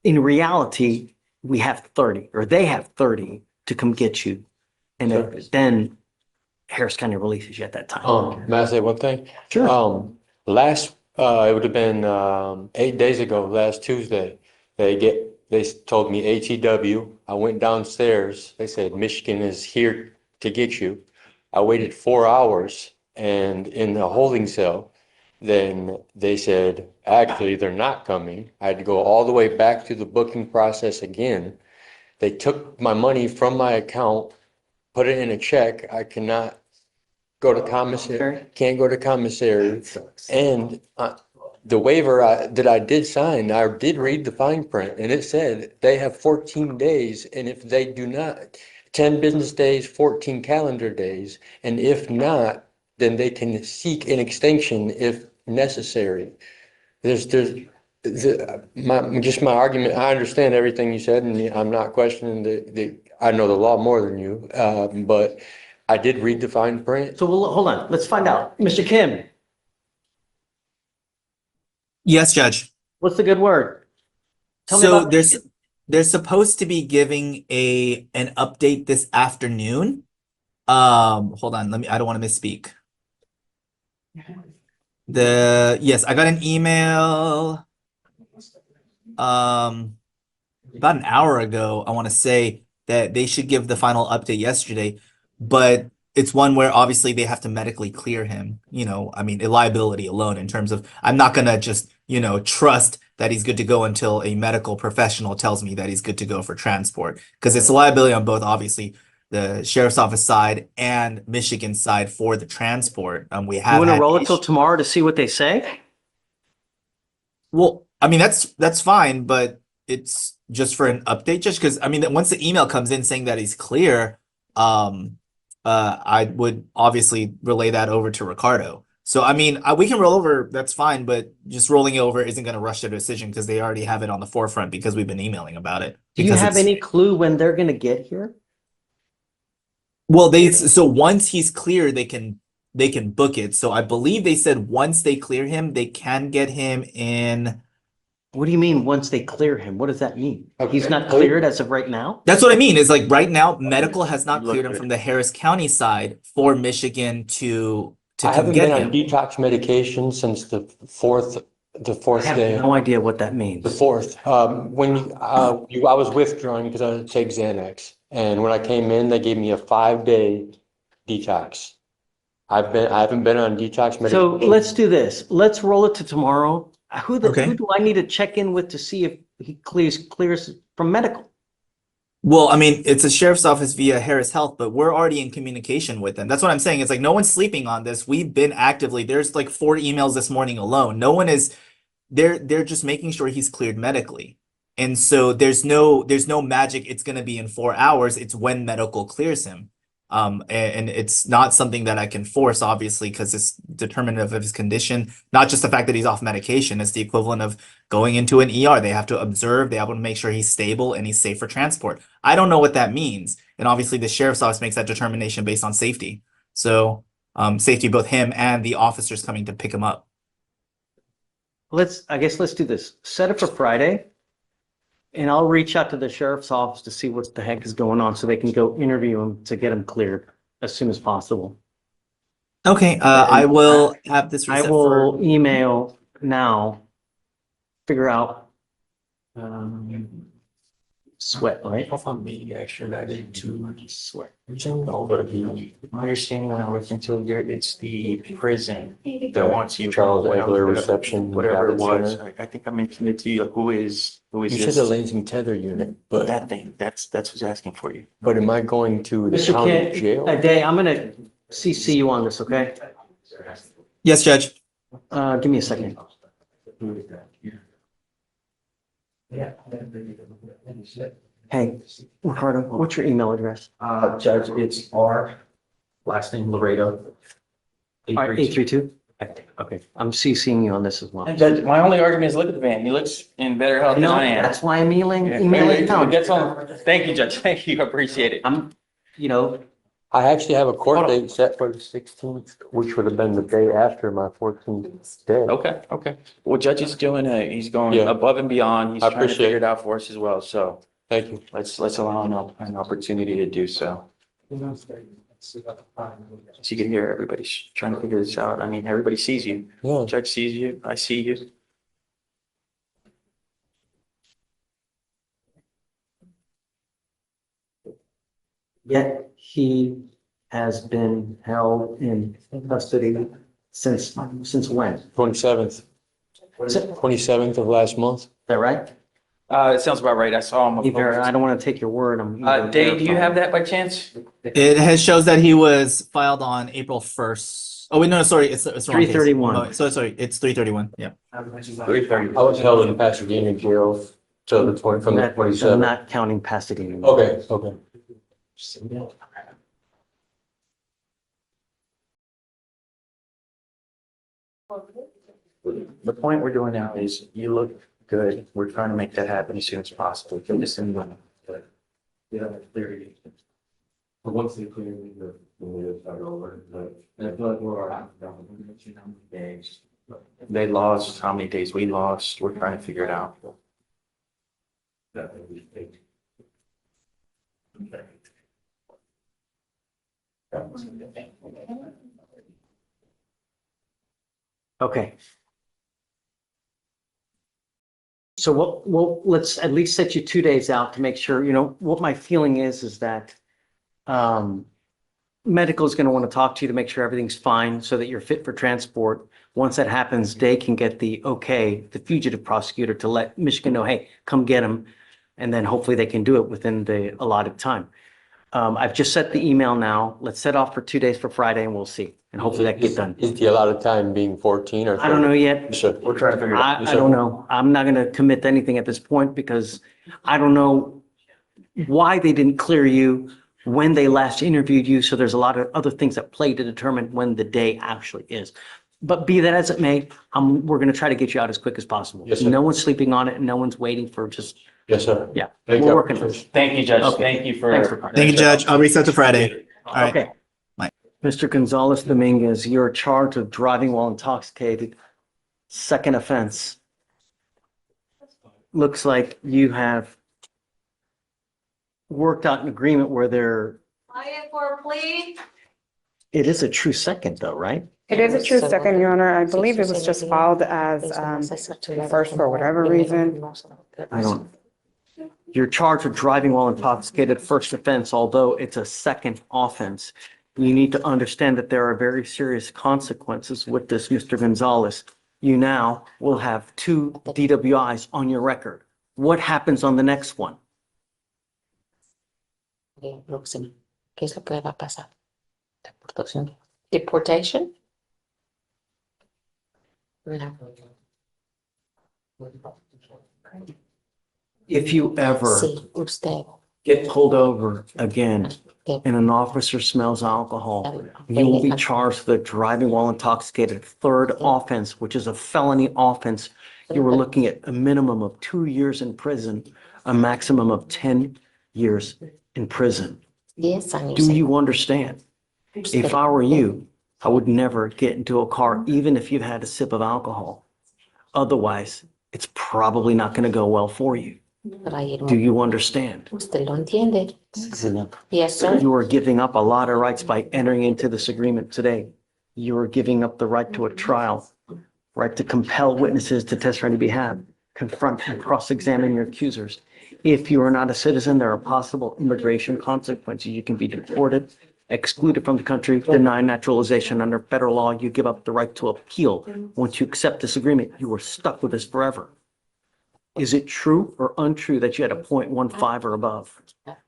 in reality, we have 30, or they have 30 to come get you. And then Harris County releases you at that time. May I say one thing? Sure. It would have been 8 days ago, last Tuesday. They told me ATW. I went downstairs. They said Michigan is here to get you. I waited 4 hours and in the holding cell. Then they said, actually, they're not coming. I had to go all the way back to the booking process again. They took my money from my account, put it in a check. I cannot go to commissary, can't go to commissary. And the waiver that I did sign, I did read the fine print and it said they have 14 days. And if they do not, 10 business days, 14 calendar days. And if not, then they can seek an extension if necessary. My argument, I understand everything you said and I'm not questioning I know the law more than you, but I did read the fine print. So hold on, let's find out. Mr. Kim, Yes, Judge. what's the good word? Tell me So about they're supposed to be giving an update this afternoon. Hold on, I don't want to misspeak. Yes, I got an email about an hour ago, I want to say, that they should give the final update yesterday, but it's one where obviously they have to medically clear him, I mean, a liability alone in terms of, I'm not gonna just, trust that he's good to go until a medical professional tells me that he's good to go for transport, because it's a liability on both, obviously, the sheriff's office side and Michigan side for the transport. We have You want to had roll it till tomorrow to see what they say? Well, I mean, that's fine, but it's just for an update, just because, I mean, once the email comes in saying that he's clear, I would obviously relay that over to Ricardo. So, I mean, we can roll over, that's fine, but just rolling it over isn't going to rush their decision because they already have it on the forefront because we've been emailing about it. Do you have any clue when they're going to get here? Well, so once he's clear, they can book it. So I believe they said once they clear him, they can get him in. What do you mean once they clear him? What does that mean? He's not cleared as of right now? That's what I mean. Is like right now, medical has not cleared him from the Harris County side for Michigan to I come haven't get been him. on detox medication since the fourth I day. have no idea what that means. The fourth, when I was withdrawing because I take Xanax, and when I came in, they gave me a 5-day detox. I haven't been on detox medication. So let's do this. Let's roll it to tomorrow. Who do I need to check in with to see if he clears from medical? Well, I mean, it's a sheriff's office via Harris Health, but we're already in communication with them. That's what I'm saying. It's like no one's sleeping on this. We've been actively, there's like 4 emails this morning alone. No one is they're just making sure he's cleared medically. And so there's no magic. It's going to be in 4 hours. It's when medical clears him. And it's not something that I can force, obviously, because it's determinative of his condition. Not just the fact that he's off medication. It's the equivalent of going into an ER. They have to observe. They have to make sure he's stable and he's safe for transport. I don't know what that means. And obviously, the sheriff's office makes that determination based on safety. So safety of both him and the officers coming to pick him up. I guess let's do this. Set it for Friday. And I'll reach out to the sheriff's office to see what the heck is going on so they can go interview him to get him cleared as soon as possible. Okay, I will have this I reset will for email now, figure out sweat, right? Off on me, actually, I did too. Sweat. My understanding when I looked into it, it's the prison that wants you. Charles Egler reception. Whatever it Rapid was, Center. I think I mentioned it to you, who is You said this? the Lansing tether unit, but That thing, that's who's asking for you. am I going to the Mr. county Kent, jail? Day, I'm gonna CC you on this, okay? Yes, Judge. Give me a second. Hey, Ricardo, what's your email address? Judge, it's R, last name Laredo. 832? Okay, I'm CCing you on this as well. And Judge, my only argument is look at the man. He looks in better health than No, I am. that's why I'm emailing Yeah. now. That's all. Thank you, Judge. Thank you. I appreciate it. You know, I actually have a court Hold on. date set for the 16th, which would have been the day after my 14th day. Okay, okay. Well, Judge is doing, he's going Yeah. above and beyond. He's I trying to appreciate figure it. it out for us as well. So Thank you. let's allow an opportunity to do so. So you can hear everybody's trying to figure this out. I mean, everybody sees you. Yeah. Judge sees you. I see you. yet he has been held in custody since when? 27th. What is it? 27th of last month. Is that right? It sounds about right. I saw him. Either, I don't want to take your word. Dave, do you have that by chance? It shows that he was filed on April 1st. Oh, wait, no, sorry. It's the wrong case. 3/31. Oh, sorry. It's 3/31. Yeah. 3:30. I was held in Pasadena jail till the 20, from the I'm 27th. not counting Pasadena. Okay, okay. The point we're doing now is you look good. We're trying to make that happen as soon as possible. Give us some money. Yeah, clearly. But once they clear me, we'll start over. And I feel like we're how many days. They lost, how many days we lost. We're trying to figure it out. That would be big. Okay. So let's at least set you 2 days out to make sure, what my feeling is that medical is going to want to talk to you to make sure everything's fine so that you're fit for transport. Once that happens, they can get the fugitive prosecutor to let Michigan know, hey, come get him. And then hopefully they can do it within the allotted time. I've just set the email now. Let's set off for 2 days for Friday and we'll see. And hopefully that gets done. Is the allotted time being 14 or? I don't know yet. Sure. We're trying to figure it out. I don't know. I'm not going to commit to anything at this point because I don't know why they didn't clear you when they last interviewed you. So there's a lot of other things that play to determine when the day actually is. But be that as it may, we're going to try to get you out as quick as possible. Yes, sir. No one's sleeping on it and no one's waiting for just, Yes, sir. yeah, Thank we're you. working on it. Thank you, Judge. Okay. Thank you for. Thanks, Ricardo. Thank you, Judge. I'll reset to Friday. All right. Okay. Bye. Mr. Gonzalez Dominguez, you're charged with driving while intoxicated. Second offense. Looks like you have worked out an agreement where Quiet for a plea. it is a true second though, right? It is a true second, Your Honor. I believe it was just filed as first for whatever reason. You're charged with driving while intoxicated, first offense, although it's a second offense. You need to understand that there are very serious consequences with this, Mr. Gonzalez. You now will have 2 DWIs on your record. What happens on the next one? Próxima. ¿Qué es lo que va a pasar? Deportación. Deportation? If you ever get pulled over again and an officer smells alcohol, you will be charged with driving while intoxicated, third offense, which is a felony offense. You were looking at a minimum of 2 years in prison, a maximum of 10 years in prison. Do you understand? If I were you, I would never get into a car, even if you've had a sip of alcohol. Otherwise, it's probably not going to go well for you. Do you understand? Yes, sir. You are giving up a lot of rights by entering into this agreement today. You are giving up the right to a trial, right to compel witnesses to testify on your behalf, confront and cross-examine your accusers. If you are not a citizen, there are possible immigration consequences. You can be deported, excluded from the country, denied naturalization. Under federal law, you give up the right to appeal. Once you accept this agreement, you are stuck with this forever. Is it true or untrue that you had a 0.15 or above?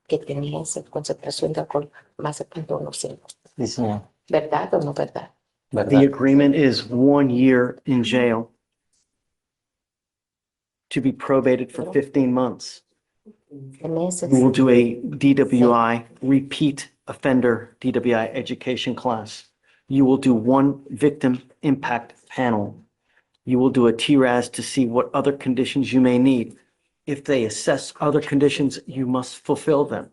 Que tenías concentración de alcohol más de 0.1%. Sí, señor. ¿Verdad o no verdad? The ¿Verdad? agreement is 1 year in jail to be probated for 15 months. Meses. We will do a DWI, repeat offender DWI education class. You will do one victim impact panel. You will do a TRAS to see what other conditions you may need. If they assess other conditions, you must fulfill them.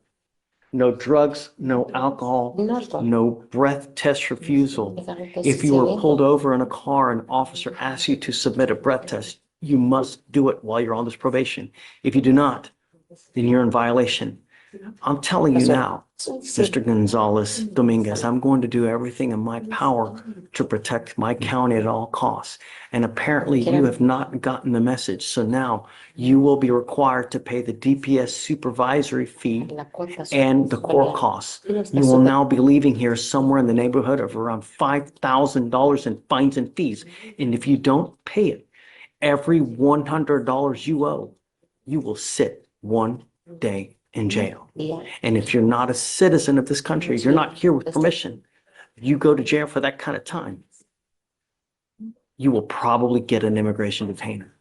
No drugs, no alcohol, no breath test refusal. If you were pulled over in a car, an officer asks you to submit a breath test, you must do it while you're on this probation. If you do not, then you're in violation. I'm telling you now, Mr. Gonzalez Dominguez, I'm going to do everything in my power to protect my county at all costs. And apparently you have not gotten the message. So now you will be required to pay the DPS supervisory fee and the court costs. You will now be leaving here somewhere in the neighborhood of around $5,000 in fines and fees. And if you don't pay it, every $100 you owe, you will sit 1 day in jail. And if you're not a citizen of this country, you're not here with permission, you go to jail for that kind of time, you will probably get an immigration detainer.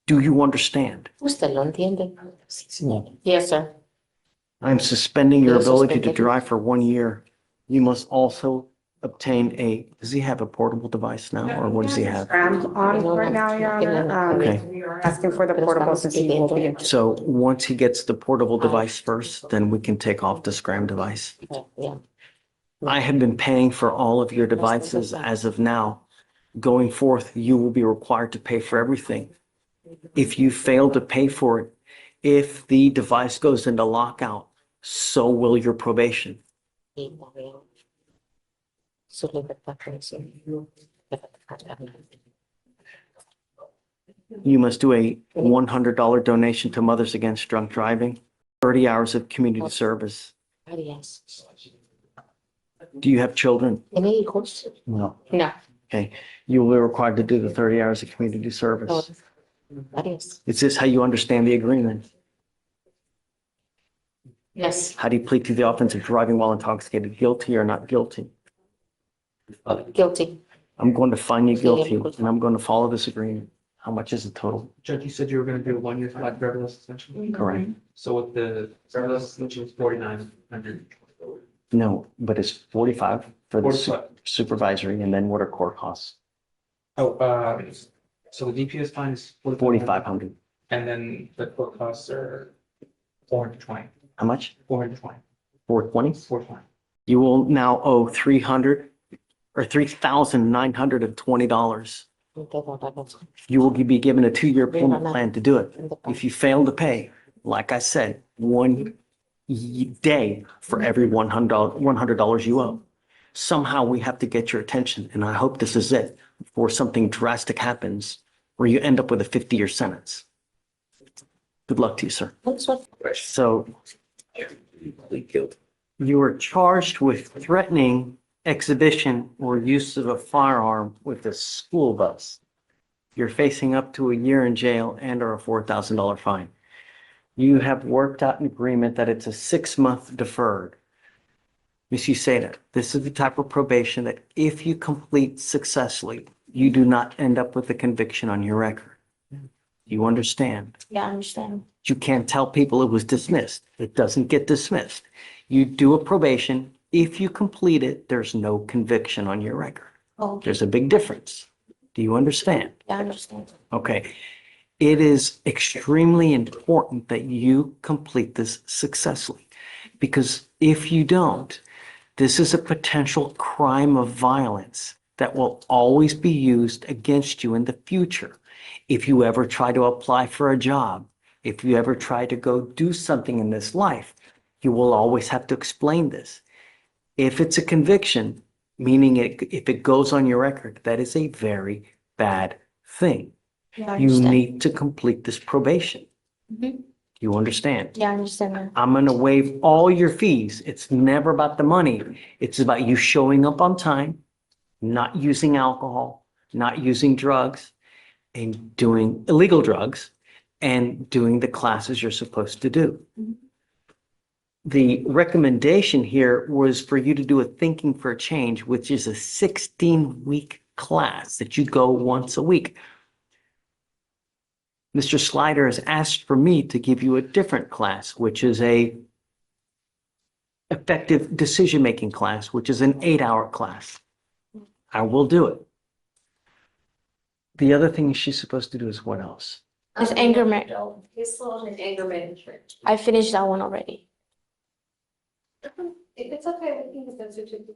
Do you understand? ¿Usted lo entiende? Sí, señor. Yes, sir. I'm suspending your ability to drive for 1 year. You must also obtain does he have a portable device now, or what does he have? I'm on right now, Your Honor. Okay. We are asking for the portable since he will be in. So once he gets the portable device first, then we can take off the scram device. Yeah. I have been paying for all of your devices as of now. Going forth, you will be required to pay for everything. If you fail to pay for it, if the device goes into lockout, so will your probation. Su libertad condicional. You must do a $100 donation to Mothers Against Drunk Driving, 30 hours of community service. Varias. Do you have children? ¿Tiene hijos? No. No. Okay. You will be required to do the 30 hours of community service. Varias. Is this how you understand the agreement? Yes. How do you plead to the offense of driving while intoxicated? Guilty or not guilty? Guilty. I'm going to find you guilty and I'm going to follow this agreement. How much is the total? Judge, you said you were gonna do a 1 year flat driverless suspension? Correct. So with the driverless suspension was 4,900. No, but it's 45 for the 45. supervisory, and then what are court costs? Oh, so the DPS fine is 4,500. And then the court costs are 420. How much? 420. 420? 420. You will now owe $3,920. You will be given a 2-year payment plan to do it. If you fail to pay, like I said, 1 day for every $100 you owe. Somehow we have to get your attention, and I hope this is it, before something drastic happens where you end up with a 50-year sentence. Good luck to you, sir. So you are charged with threatening exhibition or use of a firearm with a school bus. You're facing up to 1 year in jail and or a $4,000 fine. You have worked out an agreement that it's a 6-month deferred. Ms. Uceda, this is the type of probation that if you complete successfully, you do not end up with a conviction on your record. You understand? Yeah, I understand. You can't tell people it was dismissed. It doesn't get dismissed. You do a probation. If you complete it, there's no conviction on your record. Oh, There's a big difference. Do you understand? yeah, I understand. Okay. It is extremely important that you complete this successfully, because if you don't, this is a potential crime of violence that will always be used against you in the future. If you ever try to apply for a job, if you ever try to go do something in this life, you will always have to explain this. If it's a conviction, meaning if it goes on your record, that is a very bad thing. Yeah, I You understand. need to complete this probation. Mhm. You understand? Yeah, I understand now. I'm going to waive all your fees. It's never about the money. It's about you showing up on time, not using alcohol, not using drugs, and doing illegal drugs, and doing the classes you're supposed to do. Mhm. The recommendation here was for you to do a Thinking for a Change, which is a 16-week class that you go once a week. Mr. Slider has asked for me to give you a different class, which is a effective decision-making class, which is an 8-hour class. I will do it. The other thing she's supposed to do is what else? It's anger management. He's still on his anger management. I finished that one already. If it's okay with you, that's what you do.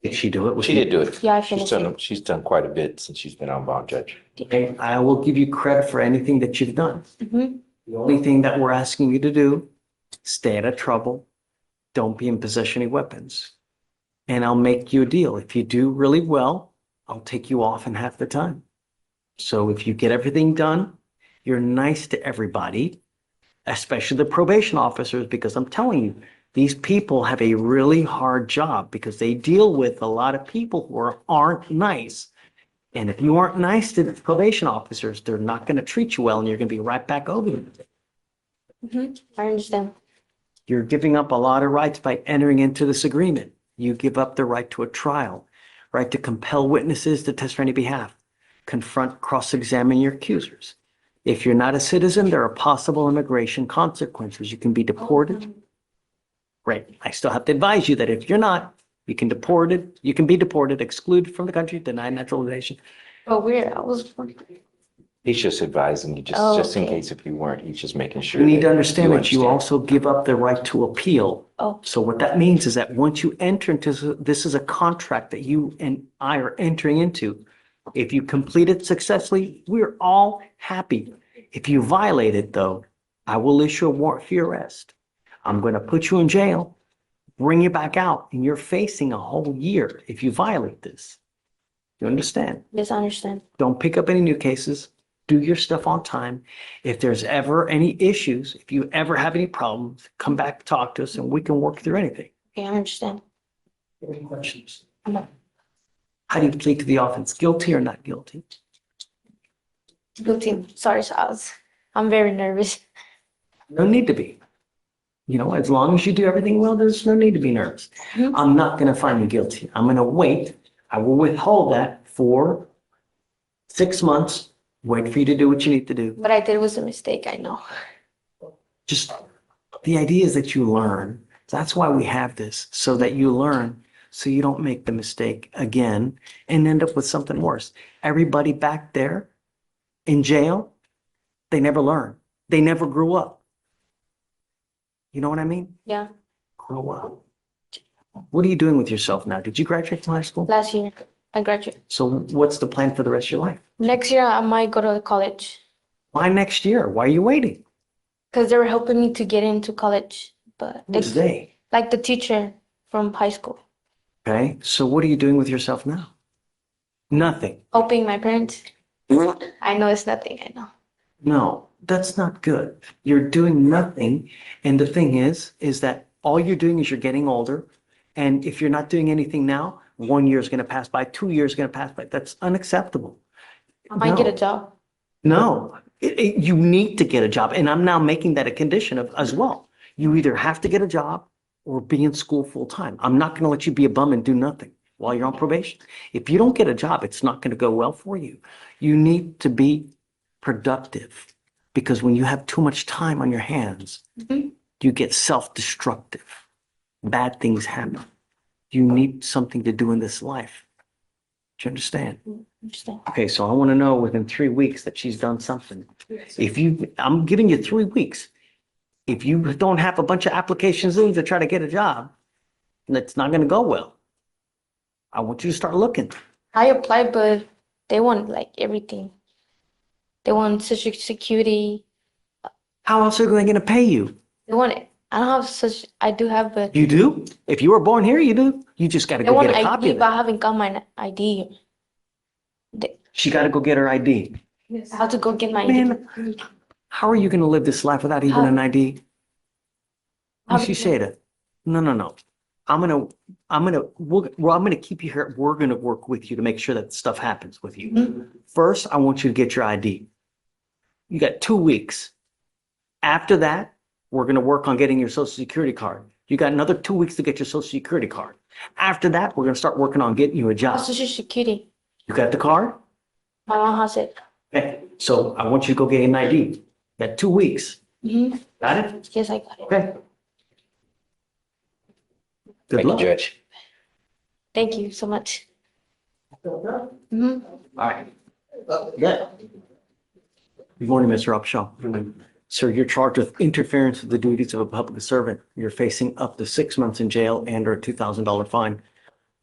Did she do it? She did do it. Yeah, I She's finished done, it. she's done quite a bit since she's been on bond, Judge. Okay, I will give you credit for anything that you've done. Mhm. The only thing that we're asking you to do, stay out of trouble. Don't be in possession of weapons. And I'll make you a deal. If you do really well, I'll take you off in half the time. So if you get everything done, you're nice to everybody, especially the probation officers, because I'm telling you, these people have a really hard job because they deal with a lot of people who aren't nice. And if you aren't nice to the probation officers, they're not going to treat you well, and you're going to be right back over them. Mhm. I understand. You're giving up a lot of rights by entering into this agreement. You give up the right to a trial, right to compel witnesses to test on your behalf, confront, cross-examine your accusers. If you're not a citizen, there are possible immigration consequences. You can be deported. Right. I still have to advise you that if you're not, you can be deported, excluded from the country, denied naturalization. Oh, weird. I was. He's just advising you, Oh, just in okay. case if you weren't, he's just making sure. You need to that understand that you understand. also give up the right to appeal. Oh. So what that means is that once you enter into this is a contract that you and I are entering into. If you complete it successfully, we're all happy. If you violate it, though, I will issue a warrant for your arrest. I'm going to put you in jail, bring you back out, and you're facing a whole year if you violate this. You understand? Yes, I understand. Don't pick up any new cases. Do your stuff on time. If there's ever any issues, if you ever have any problems, come back, talk to us, and we can work through anything. Okay, I understand. Any questions? No. How do you plead to the offense? Guilty or not guilty? Guilty. Sorry, Charles. I'm very nervous. No need to be. You know, as long as you do everything well, there's no need to be nervous. Mhm. I'm not going to find you guilty. I'm going to wait. I will withhold that for 6 months. Wait for you to do what you need to do. What I did was a mistake, I know. Just the idea is that you learn. That's why we have this, so that you learn, so you don't make the mistake again and end up with something worse. Everybody back there in jail, they never learn. They never grew up. You know what I mean? Yeah. Grow up. What are you doing with yourself now? Did you graduate from high school? Last year, I graduated. So what's the plan for the rest of your life? Next year, I might go to college Why next year? Why are you waiting? because they were helping me to get into college. But Who's they? like the teacher from high school, Okay, so what are you doing with yourself now? Nothing. helping my parents. I know it's nothing, I know. No, that's not good. You're doing nothing. And the thing is that all you're doing is you're getting older. And if you're not doing anything now, 1 year is going to pass by, 2 years is going to pass by. That's unacceptable. I might get a No. job. No, you need to get a job. And I'm now making that a condition of as well. You either have to get a job or be in school full time. I'm not going to let you be a bum and do nothing while you're on probation. If you don't get a job, it's not going to go well for you. You need to be productive. Because when you have too much time on your hands, you get self-destructive. Bad things happen. You need something to do in this life. Do you understand? Understand. Okay, so I want to know within 3 weeks that she's done something. I'm giving you 3 weeks. If you don't have a bunch of applications in to try to get a job, that's not going to go well. I want you to start looking. I applied, but they want like everything. They want social security. How else are they going to pay you? They want it. I don't have such, I do have, but You do? If you were born here, you do. You just got to they go want get a copy ID, of but I it. haven't got my ID. She got to go get her ID. I have to go get my ID. Man, how are you going to live this life without even an ID? What did she say to? No. I'm gonna keep you here. We're gonna work with you to make sure that stuff happens with you. First, I want you to get your ID. You got 2 weeks. After that, we're gonna work on getting your social security card. You got another 2 weeks to get your social security card. After that, we're gonna start working on getting you a job. Social security. You got the card? My mom has it. Okay, so I want you to go get an ID. You got 2 weeks. Got it? Yes, I got it. Okay. Good Thank you, luck. Judge. Thank you so much. All right. Yeah. Good morning, Mr. Upshaw. Sir, you're charged with interference with the duties of a public servant. You're facing up to 6 months in jail and or a $2,000 fine.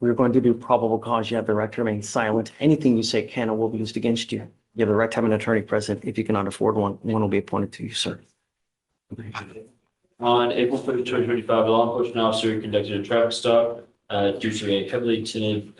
We're going to do probable cause. You have the right to remain silent. Anything you say can or will be used against you. You have the right to have an attorney present. If you cannot afford one will be appointed to you, sir. On April 5th, 2025, a law enforcement officer conducted a traffic stop due to a heavily tinted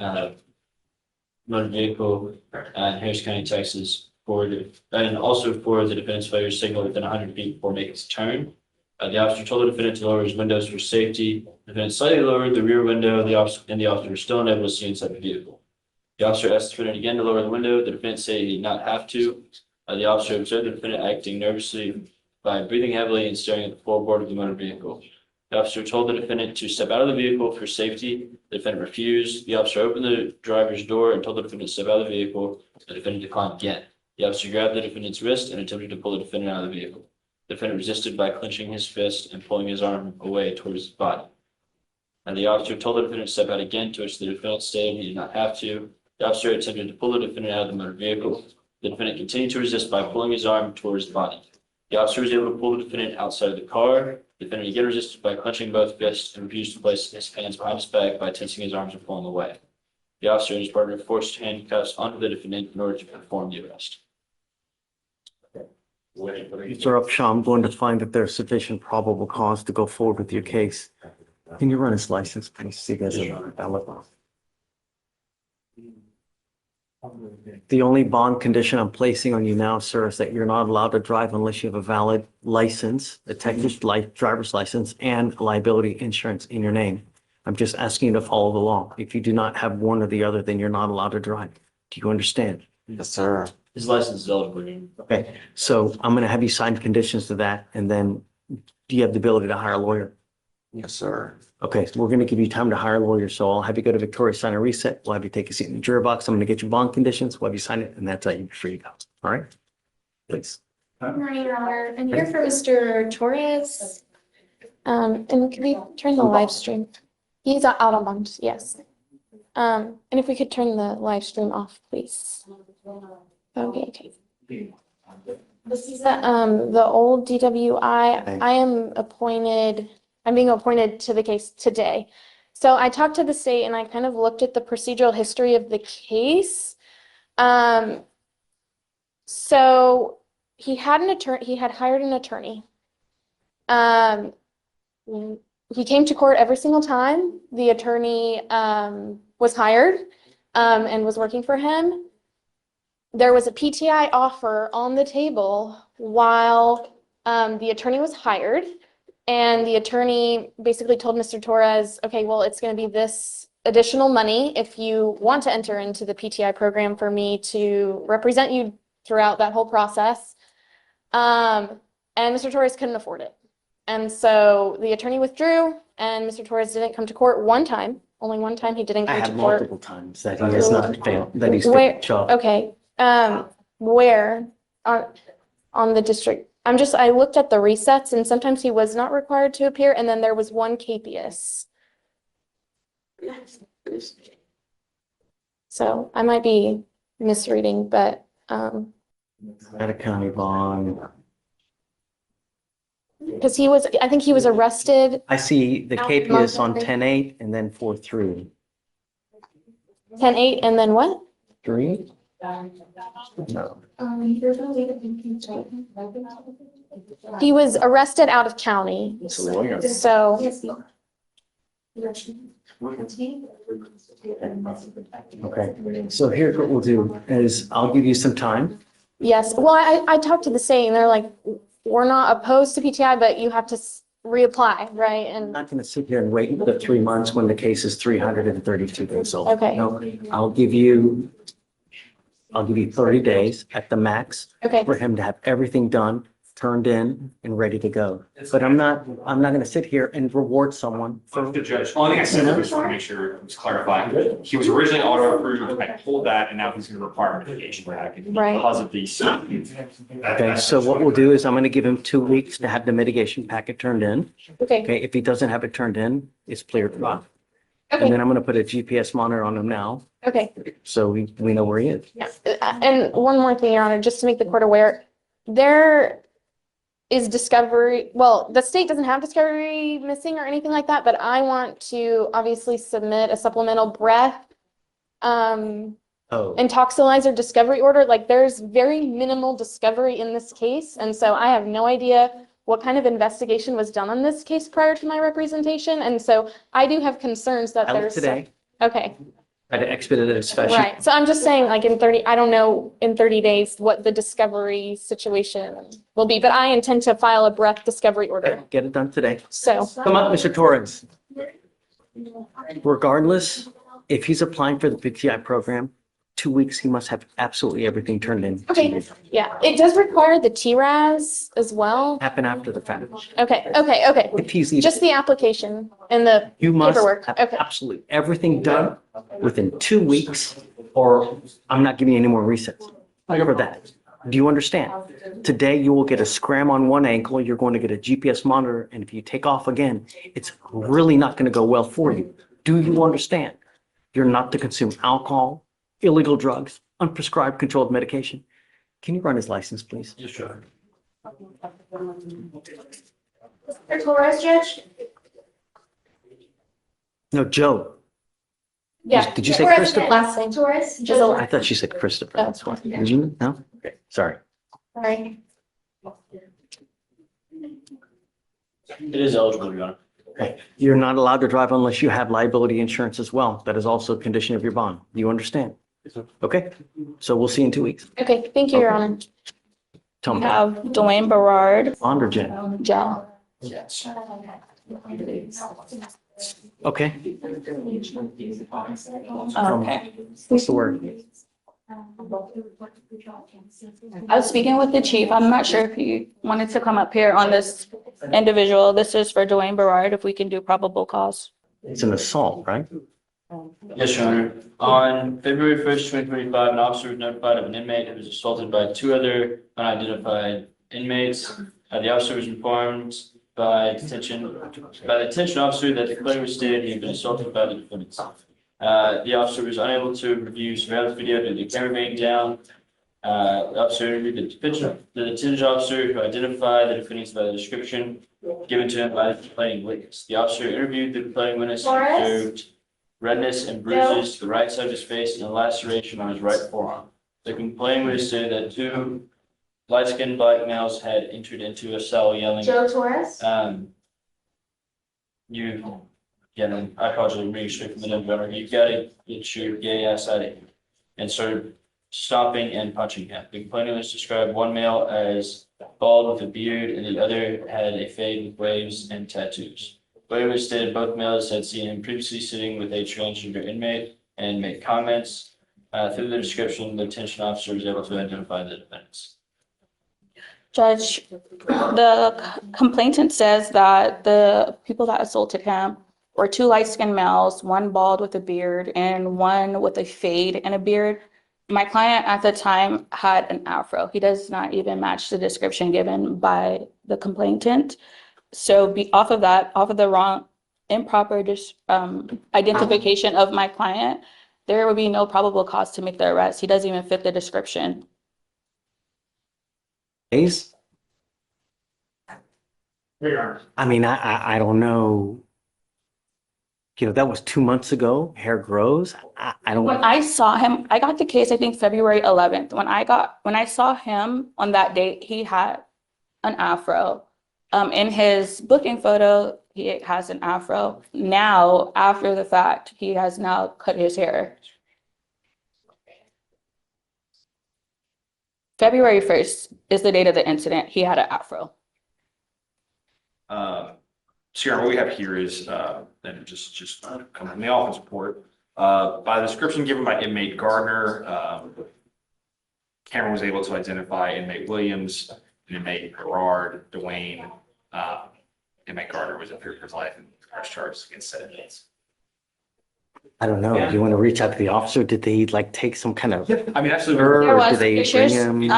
motor vehicle in Harris County, Texas, and also for the defendant's failure to signal within 100 feet before making its turn. The officer told the defendant to lower his windows for safety. The defendant slightly lowered the rear window, the officer was still unable to see inside the vehicle. The officer asked the defendant again to lower the window. The defendant said he did not have to. The officer observed the defendant acting nervously by breathing heavily and staring at the floorboard of the motor vehicle. The officer told the defendant to step out of the vehicle for safety. The defendant refused. The officer opened the driver's door and told the defendant to step out of the vehicle. The defendant declined again. The officer grabbed the defendant's wrist and attempted to pull the defendant out of the vehicle. The defendant resisted by clenching his fist and pulling his arm away towards his body. And the officer told the defendant to step out again, to which the defendant stated he did not have to. The officer attempted to pull the defendant out of the motor vehicle. The defendant continued to resist by pulling his arm towards the body. The officer was able to pull the defendant outside of the car. The defendant again resisted by clenching both fists and refused to place his hands behind his back by tensing his arms and pulling away. The officer and his partner forced handcuffs onto the defendant in order to perform the arrest. Mr. Upshaw, I'm going to find that there's sufficient probable cause to go forward with your case. Can you run his license, please? See, guys, the only bond condition I'm placing on you now, sir, is that you're not allowed to drive unless you have a valid license, a Texas driver's license, and liability insurance in your name. I'm just asking you to follow the law. If you do not have one or the other, then you're not allowed to drive. Do you understand? Yes, sir. His license is eligible. Okay, so I'm going to have you sign conditions to that, and then do you have the ability to hire a lawyer? Yes, sir. Okay, so we're going to give you time to hire a lawyer. So I'll have you go to Victoria, sign a reset. We'll have you take a seat in the jury box. I'm going to get you bond conditions. We'll have you sign it, and that's how you're free to go. All right? Please. Good morning, Your Honor. I'm here for Mr. Torres. And could we turn the live stream? He's out on bond, yes. And if we could turn the live stream off, please. Okay. This is the old DWI. I'm being appointed to the case today. So I talked to the state and I kind of looked at the procedural history of the case. So he had an attorney, he had hired an attorney. He came to court every single time the attorney was hired and was working for him. There was a PTI offer on the table while the attorney was hired. And the attorney basically told Mr. Torres, okay, well, it's going to be this additional money if you want to enter into the PTI program for me to represent you throughout that whole process. And Mr. Torres couldn't afford it. And so the attorney withdrew and Mr. Torres didn't come to court one time. Only one time he didn't I come to have court. multiple times that he has not failed, that he's Where, failed job. okay, where on the district. I looked at the resets and sometimes he was not required to appear and then there was one capias. So I might be misreading, but At a county bond. because I think he was arrested I see the capias on 10-8 and then 4-3. 10-8 and then what? 3? No. He was arrested out of county. So Okay, so here's what we'll do is I'll give you some time. yes, well, I talked to the state and they're like, we're not opposed to PTI, but you have to reapply, right? I'm And not gonna sit here and wait the 3 months when the case is 332 days old. Okay. No, I'll give you 30 days at the max okay, for him to have everything done, turned in and ready to go. But I'm not gonna sit here and reward someone for. The judge, only thing I said was want to make sure it was clarified. He was originally auto approved, I pulled that, and now he's going to require mitigation package Right. because of these. Okay, so what we'll do is I'm gonna give him 2 weeks to have the mitigation packet turned in. okay, Okay, if he doesn't have it turned in, it's clear to us. And okay, then I'm gonna put a GPS monitor on him now, okay. so we know where he is. Yeah, and one more thing, Your Honor, just to make the court aware, there is discovery, well, the state doesn't have discovery missing or anything like that, but I want to obviously submit a supplemental breath Oh, and toxilizer discovery order. Like there's very minimal discovery in this case. And so I have no idea what kind of investigation was done on this case prior to my representation. And so I do have concerns that I looked there's. today, Okay, I had expedited a special. right. So I'm just saying like in 30, I don't know in 30 days what the discovery situation will be, but I intend to file a breath discovery order. Get it done today. So, Come up, Mr. Torres. Regardless, if he's applying for the PTI program, 2 weeks, he must have absolutely everything turned in. okay, yeah, it does require the TRAS as well. Happen after the fact. Okay, If he's, just the application and the you must paperwork. have Okay, absolutely everything done within 2 weeks, or I'm not giving you any more resets for that. Do you understand? Today, you will get a scram on one ankle, you're going to get a GPS monitor, and if you take off again, it's really not going to go well for you. Do you understand? You're not to consume alcohol, illegal drugs, unprescribed controlled medication. Can you run his license, please? Yes, sure. Torres, Judge? No, Joe. Yeah. Did you say Torres, Christopher? last name. Torres? I thought she said Christopher. Oh. That's why. Did you? No? Okay, sorry. Sorry. It is eligible, Your Honor. Okay. You're not allowed to drive unless you have liability insurance as well. That is also a condition of your bond. Do you understand? Okay, so we'll see you in 2 weeks. Okay, thank you, Your Honor. Tell We me. have Dwayne Berard, Bond or Jen? Joe. Okay. Okay. What's the word? I was speaking with the chief. I'm not sure if he wanted to come up here on this individual. This is for Dwayne Berard, if we can do probable cause. It's an assault, right? Yes, Your Honor. On February 1st, 2025, an officer was notified of an inmate who was assaulted by 2 other unidentified inmates. The officer was informed by the detention officer that the complaint was stated he had been assaulted by the defendants. The officer was unable to review surveillance video due to the camera being down. The officer interviewed the detention officer who identified the defendants by the description given to him by the complaining witness. The officer interviewed the complaining witness and observed redness and bruises to the right side of his face and a laceration on his right forearm. The complaining witness said that 2 light-skinned black males had entered into a cell yelling. Joe Torres? I apologize, I'm reading straight from the note, Your Honor. You gotta get your gay ass out of here. And started stomping and punching him. The complainant was described one male as bald with a beard and the other had a fade with waves and tattoos. Witness stated both males had seen him previously sitting with a transgender inmate and made comments. Through the description, the detention officer was able to identify the defendants. Judge, the complainant says that the people that assaulted him were 2 light-skinned males, 1 bald with a beard and 1 with a fade and a beard. My client at the time had an afro. He does not even match the description given by the complainant. So off of the wrong, improper identification of my client, there would be no probable cause to make the arrest. He doesn't even fit the description. Days? Your Honor. I mean, I don't know. You know, that was 2 months ago. Hair grows. I don't. When I saw him, I got the case, I think February 11th. When I saw him on that date, he had an afro. In his booking photo, he has an afro. Now, after the fact, he has now cut his hair. February 1st is the date of the incident. He had an afro. So Your Honor, what we have here is, and just come from the office report, by the description given by inmate Gardner, Cameron was able to identify inmate Williams, inmate Gerard, Dwayne, inmate Gardner was in fear for his life and press charges against said inmates. I don't know. Do you want to reach out to the officer? Did they like take some kind of? I mean, absolutely. There Or was did they bring pictures him?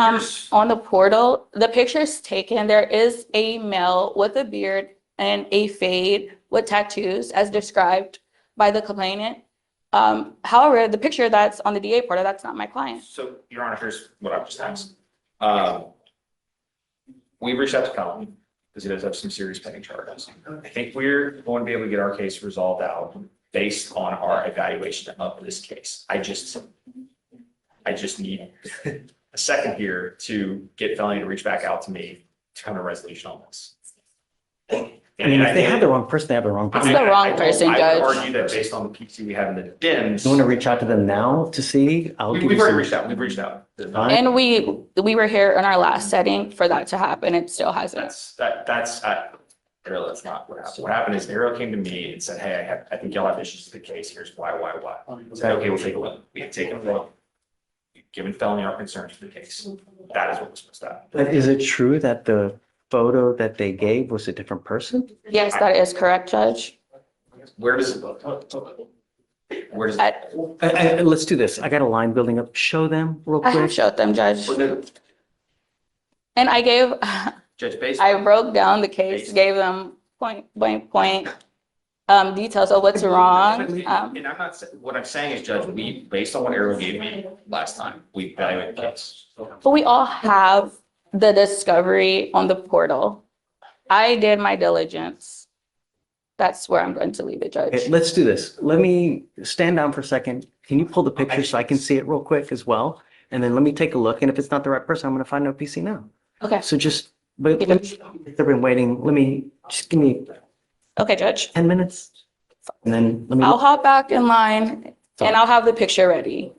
on the portal. The pictures taken, there is a male with a beard and a fade with tattoos as described by the complainant. However, the picture that's on the DA portal, that's not my client. So, Your Honor, here's what I've just asked. We reached out to Colin because he does have some serious pending charges. I think we're going to be able to get our case resolved out based on our evaluation of this case. I just need a second here to get Felony to reach back out to me to come to a resolution on this. I mean, if they have the wrong person, they have the wrong person. It's the wrong person, I Judge. would argue that based on the PC we have in the DIMS. You want to reach out to them now to see? We've already reached out. We've reached out. And we were here in our last setting for that to happen. It still hasn't. Ariel, that's not what happened. What happened is Ariel came to me and said, hey, I think y'all have issues with the case. Here's why. I said, okay, we'll take a look. We have taken a look. We've given Felony our concerns for the case. That is what was supposed to happen. But is it true that the photo that they gave was a different person? Yes, that is correct, Judge. Where does it? Where does it? Let's do this. I got a line building up. Show them real I have quick. showed them, Judge. And I gave, Judge, based. I broke down the case, gave them point details of what's wrong. And I'm not, what I'm saying is, Judge, based on what Ariel gave me last time, we evaluate the case. But we all have the discovery on the portal. I did my diligence. That's where I'm going to leave it, Okay, Judge. let's do this. Let me stand down for a second. Can you pull the picture so I can see it real quick as well? And then let me take a look. And if it's not the right person, I'm going to find no PC now. Okay. So just, but they've been waiting. Just give me Okay, Judge. 10 minutes. And then let me. I'll hop back in line and I'll have the picture ready.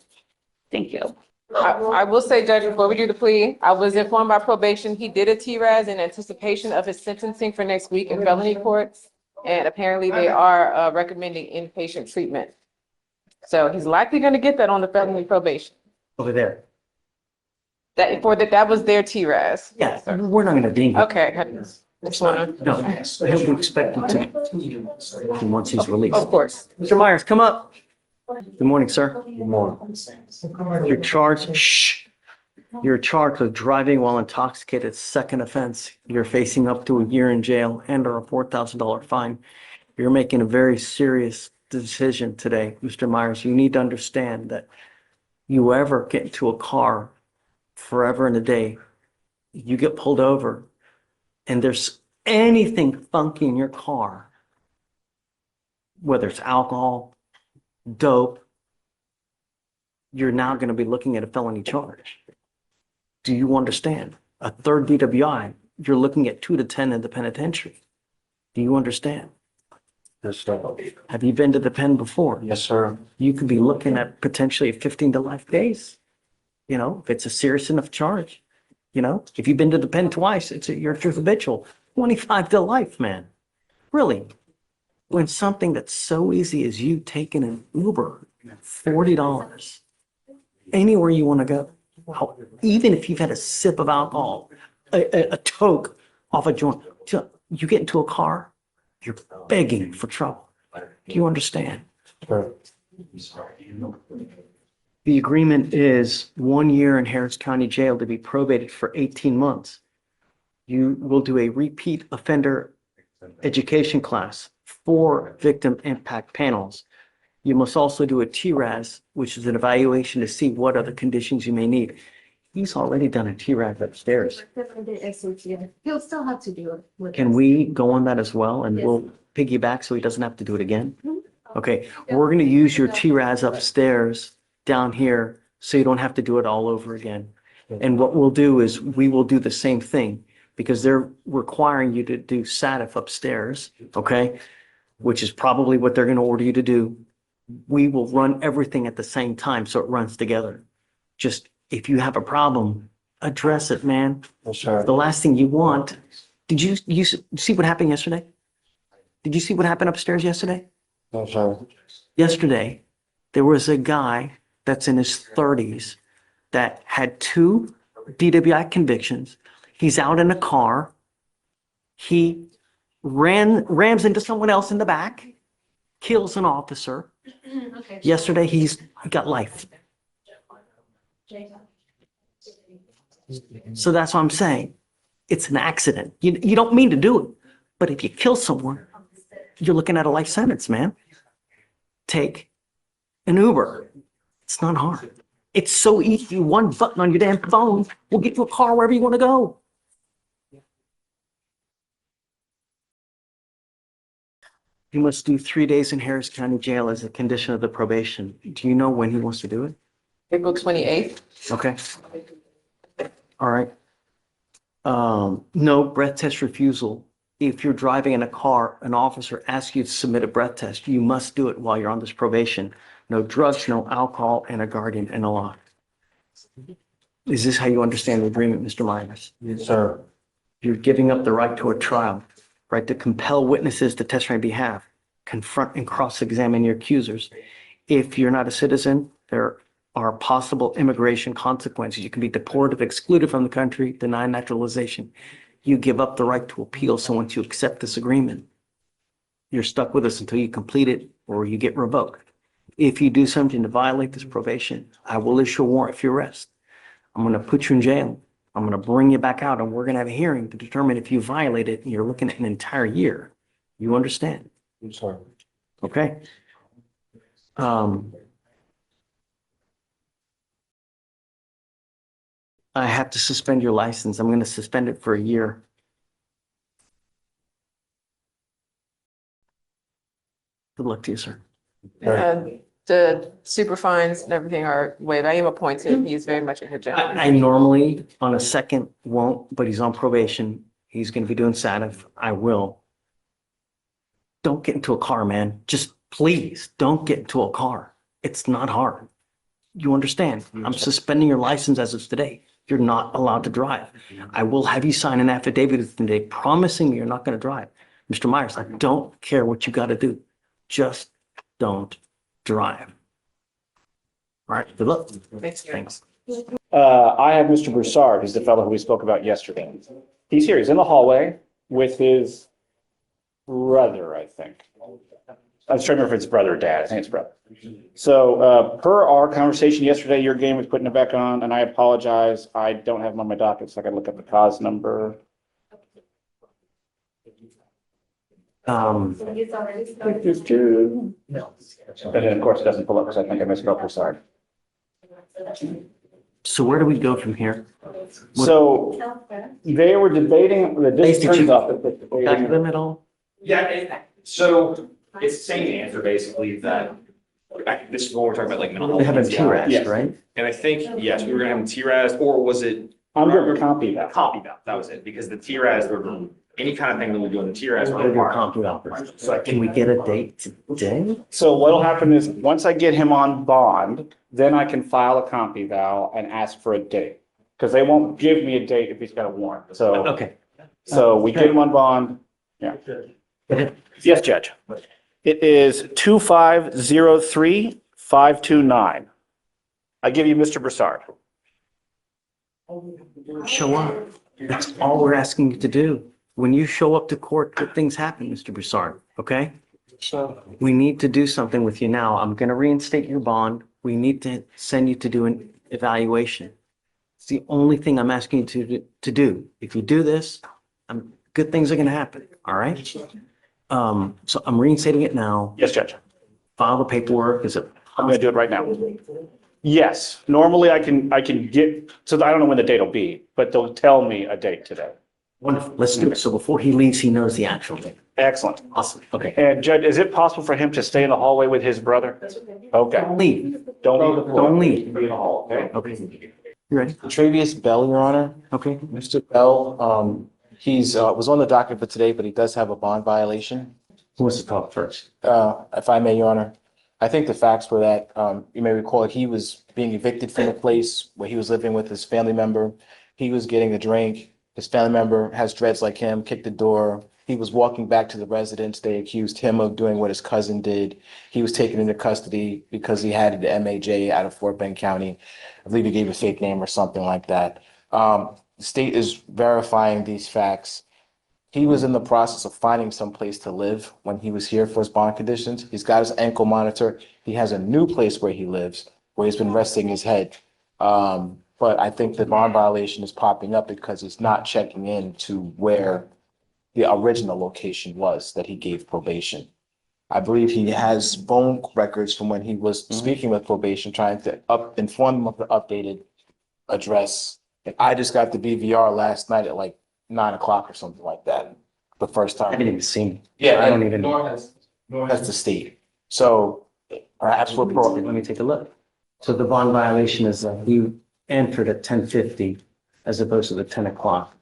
Thank you. I will say, Judge, before we do the plea, I was informed by probation, he did a TRAS in anticipation of his sentencing for next week in felony courts. And apparently they are recommending inpatient treatment. So he's likely going to get that on the felony probation. Over there. That was their TRAS. Yeah, we're not going to ding him. Okay. Just wanna. No, he'll be expected to once he's released. Of course. Mr. Myers, come up. Good morning, sir. Good morning. You're charged, You're charged with driving while intoxicated, second offense. You're facing up to a year in jail and or a $4,000 fine. You're making a very serious decision today, Mr. Myers. You need to understand that you ever get into a car forever and a day, you get pulled over and there's anything funky in your car, whether it's alcohol, dope, you're now going to be looking at a felony charge. Do you understand? A third DWI, you're looking at 2 to 10 in the penitentiary. Do you understand? Yes, sir. Have you been to the pen before? Yes, sir. You could be looking at potentially 15 to life days. You know, if it's a serious enough charge. You know, if you've been to the pen twice, you're a truth habitual. 25 to life, man. Really. When something that's so easy as you taking an Uber, $40, anywhere you want to go, even if you've had a sip of alcohol, a toke off a joint, you get into a car, you're begging for trouble. Do you understand? Sure. The agreement is 1 year in Harris County Jail to be probated for 18 months. You will do a repeat offender education class, 4 victim impact panels. You must also do a TRAS, which is an evaluation to see what other conditions you may need. He's already done a TRAS upstairs. He'll still have to do it. Can we go on that as well? And we'll piggyback so he doesn't have to do it again? Okay, we're going to use your TRAS upstairs down here so you don't have to do it all over again. And what we'll do is we will do the same thing because they're requiring you to do SATIF upstairs, okay? Which is probably what they're going to order you to do. We will run everything at the same time so it runs together. Just if you have a problem, address it, man. Sure. The last thing you want, did you see what happened yesterday? Did you see what happened upstairs yesterday? No, sir. Yesterday, there was a guy that's in his 30s that had 2 DWI convictions. He's out in a car. He rams into someone else in the back, kills an officer. Yesterday, he got life. So that's what I'm saying. It's an accident. You don't mean to do it, but if you kill someone, you're looking at a life sentence, man. Take an Uber. It's not hard. It's so easy. One button on your damn phone will get you a car wherever you want to go. He must do 3 days in Harris County Jail as a condition of the probation. Do you know when he wants to do it? April 28th. Okay. All right. No breath test refusal. If you're driving in a car, an officer asks you to submit a breath test, you must do it while you're on this probation. No drugs, no alcohol, and a guardian and a law. Is this how you understand the agreement, Mr. Myers? Yes, sir. You're giving up the right to a trial, right to compel witnesses to testify on your behalf, confront and cross-examine your accusers. If you're not a citizen, there are possible immigration consequences. You can be deported, excluded from the country, denied naturalization. You give up the right to appeal. So once you accept this agreement, you're stuck with us until you complete it or you get revoked. If you do something to violate this probation, I will issue a warrant for your arrest. I'm going to put you in jail. I'm going to bring you back out and we're going to have a hearing to determine if you violate it and you're looking at an entire year. You understand? I'm sorry. Okay. I have to suspend your license. I'm going to suspend it for a year. Good luck to you, sir. The super fines and everything are waived. I am appointed. He is very much in his job. I normally on a second won't, but he's on probation. He's going to be doing SATIF. I will. Don't get into a car, man. Just please don't get into a car. It's not hard. You understand? I'm suspending your license as of today. You're not allowed to drive. I will have you sign an affidavit today promising me you're not going to drive. Mr. Myers, I don't care what you got to do. Just don't drive. All right, good luck. Thanks. I have Mr. Broussard, who's the fellow who we spoke about yesterday. He's here. He's in the hallway with his brother, I think. I was trying to remember if it's brother or dad. I think it's brother. So per our conversation yesterday, your game was putting it back on, and I apologize. I don't have them on my docket, so I got to look up the cause number. And then, of course, it doesn't pull up because I think I misspelled Broussard. So where do we go from here? So they were debating the district attorney's office. Back them at all? Yeah, so it's the same answer basically that, this is what we're talking about, like mental health. They have a TRAS, Yes. right? And I think, yes, we were gonna have a TRAS, or was it? Under copy that. Copy that, that was it, because the TRAS, any kind of thing that we do in the TRAS. What are your comp offers? So can we get a date today? So what'll happen is, once I get him on bond, then I can file a comp eval and ask for a date. Because they won't give me a date if he's got a warrant, so. Okay. So we get him on bond, yeah. Yes, Judge. It is 2503529. I give you Mr. Broussard. Show up. That's all we're asking you to do. When you show up to court, good things happen, Mr. Broussard, okay? We need to do something with you now. I'm going to reinstate your bond. We need to send you to do an evaluation. It's the only thing I'm asking you to do. If you do this, good things are gonna happen, all right? So I'm reinstating it now. Yes, Judge. File the paperwork. Is it? I'm gonna do it right now. Yes, normally I can get, so I don't know when the date will be, but they'll tell me a date today. Wonderful. Let's do it. So before he leaves, he knows the actual date. Excellent. Awesome. Okay. And Judge, is it possible for him to stay in the hallway with his brother? Okay. Don't leave. Don't leave the floor. Don't leave. Be in the hall, okay? Okay. You ready? Travius Bell, Your Honor. Okay. Mr. Bell, he's was on the docket for today, but he does have a bond violation. Who wants to talk first? If I may, Your Honor. I think the facts were that, you may recall, he was being evicted from a place where he was living with his family member. He was getting a drink. His family member has dreads like him, kicked the door. He was walking back to the residence. They accused him of doing what his cousin did. He was taken into custody because he had the MAJ out of Fort Bend County. I believe he gave a fake name or something like that. The state is verifying these facts. He was in the process of finding some place to live when he was here for his bond conditions. He's got his ankle monitor. He has a new place where he lives, where he's been resting his head. But I think the bond violation is popping up because he's not checking in to where the original location was that he gave probation. I believe he has phone records from when he was speaking with probation, trying to inform them of the updated address. And I just got the BVR last night at like 9 o'clock or something like that. The first time. I haven't even seen it. Yeah, I don't even. nor has the state. So perhaps we're Let me take a look. So the bond violation is you entered at 10:50 as opposed to the 10 o'clock,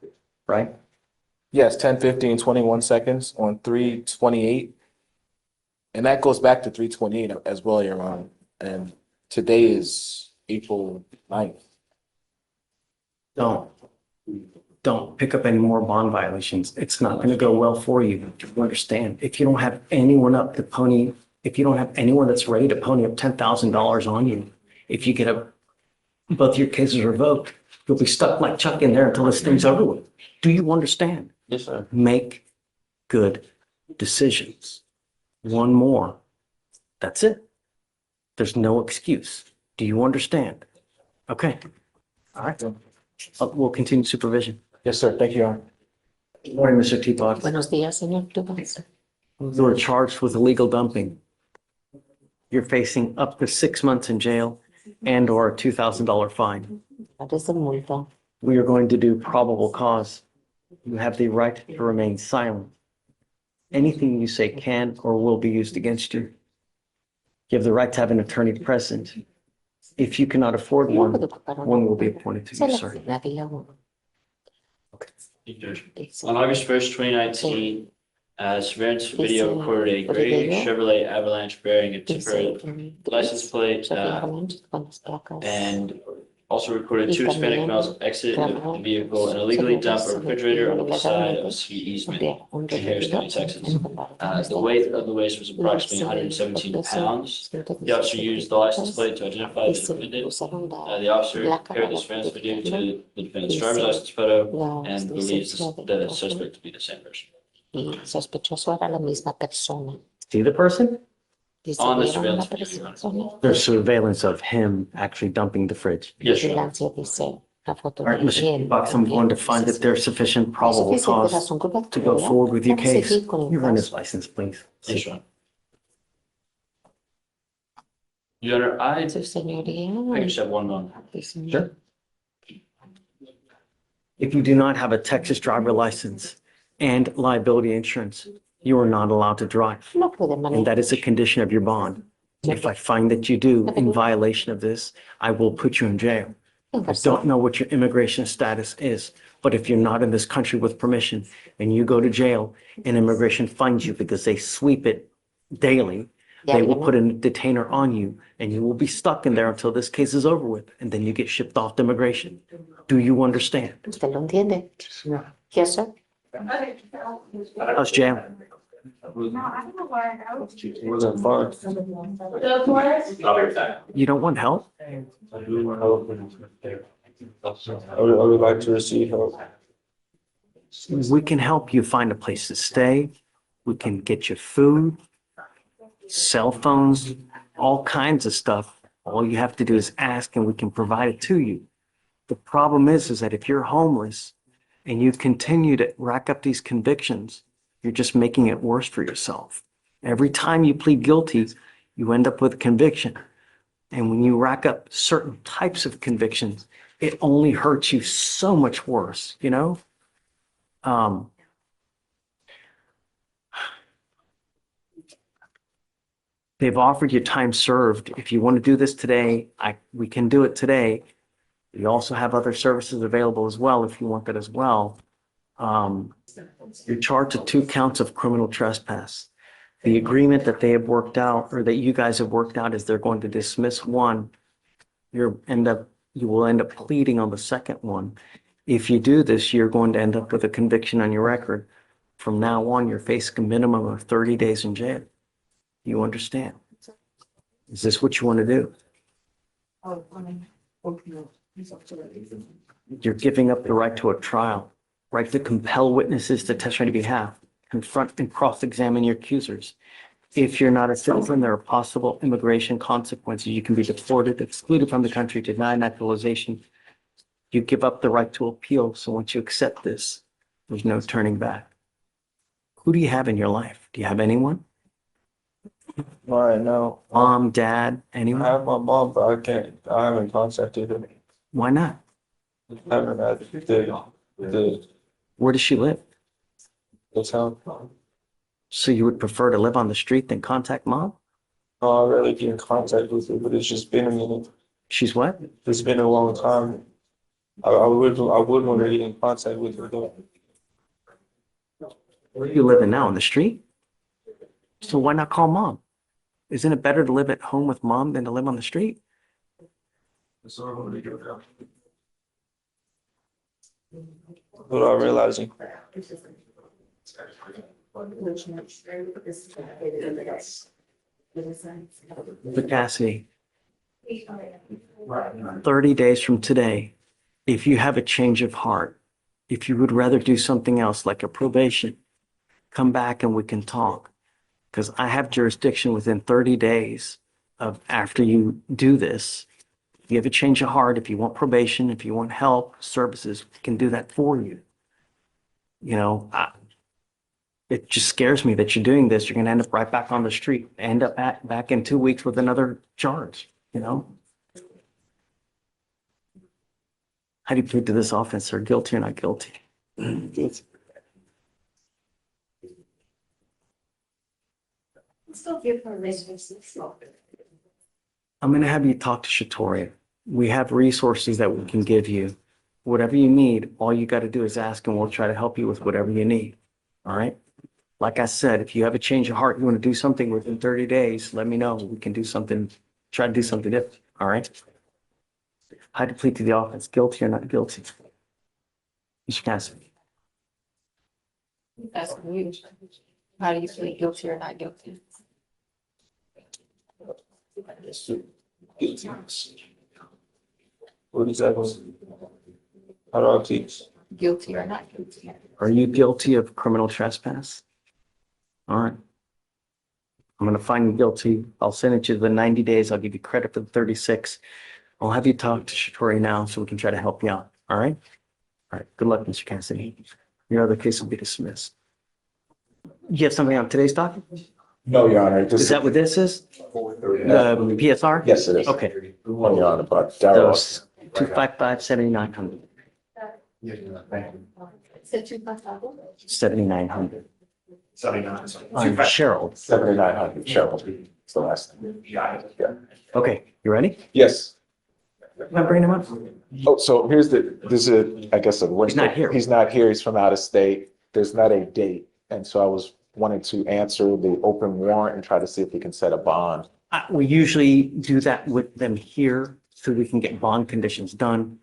right? Yes, 10:15, 21 seconds on 3/28. And that goes back to 3/28 as well, Your Honor. And today is April 9th. Don't pick up any more bond violations. It's not going to go well for you. You understand? If you don't have anyone if you don't have anyone that's ready to pony up $10,000 on you, if you get both your cases revoked, you'll be stuck like Chuck in there until this thing's over with. Do you understand? Yes, sir. Make good decisions. One more. That's it. There's no excuse. Do you understand? Okay. All right. We'll continue supervision. Yes, sir. Thank you, Your Honor. Good morning, Mr. Teapot. Buenos días, señor Dubas. You were charged with illegal dumping. You're facing up to 6 months in jail and or a $2,000 fine. That is a multa. We are going to do probable cause. You have the right to remain silent. Anything you say can or will be used against you. You have the right to have an attorney present. If you cannot afford one will be appointed to you, sir. On August 1st, 2019, surveillance video recorded a gray Chevrolet Avalanche bearing a temporary license plate and also recorded two Hispanic males exit the vehicle and illegally dump a refrigerator on the side of a city easement in Harris County, Texas. The weight of the waste was approximately 117 pounds. The officer used the license plate to identify the defendant. The officer compared the surveillance video to the defendant's driver's license photo and believes the suspect to be the same person. Y sospechoso era la misma persona. See the person? On the surveillance video. There's surveillance of him actually dumping the fridge. Yes, sir. Vigilancia dice la foto All right, de Mr. él. Box, I'm going to find that there's sufficient probable cause to go forward with your case. You run his license, please. Yes, sir. Your Honor, I just have one moment. Sure. If you do not have a Texas driver license and liability insurance, you are not allowed to drive. And that is a condition of your bond. If I find that you do in violation of this, I will put you in jail. I don't know what your immigration status is, but if you're not in this country with permission and you go to jail and immigration finds you because they sweep it daily, they will put a detainer on you and you will be stuck in there until this case is over with. And then you get shipped off to immigration. Do you understand? ¿Usted lo entiende? Yes, sir. How's jail? You don't want help? I would like to receive help. We can help you find a place to stay. We can get you food, cell phones, all kinds of stuff All you have to do is ask and we can provide it to you. The problem is that if you're homeless and you continue to rack up these convictions, you're just making it worse for yourself. Every time you plead guilty, you end up with a conviction. And when you rack up certain types of convictions, it only hurts you so much worse, you know? They've offered you time served. If you want to do this today, we can do it today. We also have other services available as well if you want that as well. You're charged with 2 counts of criminal trespass. The agreement that they have worked out, or that you guys have worked out, is they're going to dismiss one. You will end up pleading on the second one. If you do this, you're going to end up with a conviction on your record. From now on, you're facing a minimum of 30 days in jail. You understand? Is this what you want to do? You're giving up the right to a trial, right to compel witnesses to testify on your behalf, confront and cross-examine your accusers. If you're not a citizen, there are possible immigration consequences. You can be deported, excluded from the country, denied naturalization. You give up the right to appeal. So once you accept this, there's no turning back. Who do you have in your life? Do you have anyone? Right now, Mom, dad, I anyone? have my mom, but I haven't contacted her. Why not? I haven't had the Where does she live? town. So you would prefer to live on the street than contact mom? No, I really get in contact with her, but it's just been a minute. She's what? It's been a long time. I would want to get in contact with her though. Where are you living now? On the street? So why not call mom? Isn't it better to live at home with mom than to live on the street? Without realizing. But Cassidy, 30 days from today, if you have a change of heart, if you would rather do something else like a probation, come back and we can talk. Because I have jurisdiction within 30 days of after you do this. If you have a change of heart, if you want probation, if you want help, services, we can do that for you. You know, it just scares me that you're doing this. You're going to end up right back on the street, end up back in 2 weeks with another charge, you know? How do you plead to this offense, sir? Guilty or not guilty? Guilty. I'm going to have you talk to Shatoria. We have resources that we can give you. Whatever you need, all you got to do is ask and we'll try to help you with whatever you need. All right? Like I said, if you have a change of heart, you want to do something within 30 days, let me know. We can do something, try to do something different. All right? How do you plead to the offense? Guilty or not guilty? Mr. Cassidy. That's weird. How do you plead guilty or not guilty? Guilty. What exactly? How do I plead? Guilty or not guilty? Are you guilty of criminal trespass? All right. I'm going to find you guilty. I'll send it to the 90 days. I'll give you credit for the 36. I'll have you talk to Shatoria now so we can try to help you out. All right? All right. Good luck, Mr. Cassidy. Your other case will be dismissed. You have something on today's docket? No, Your Honor. Is that what this is? PSR? Yes, it is. Okay. No, Your Honor, but Those 255-7900. 7900. 79. Cheryl. 7900, Cheryl. It's the last name. Yeah. Okay. You ready? Yes. Can I bring him up? Oh, so this is, I guess, He's not here. He's not here. He's from out of state. There's not a date. And so I was wanting to answer the open warrant and try to see if we can set a bond. We usually do that with them here so we can get bond conditions done.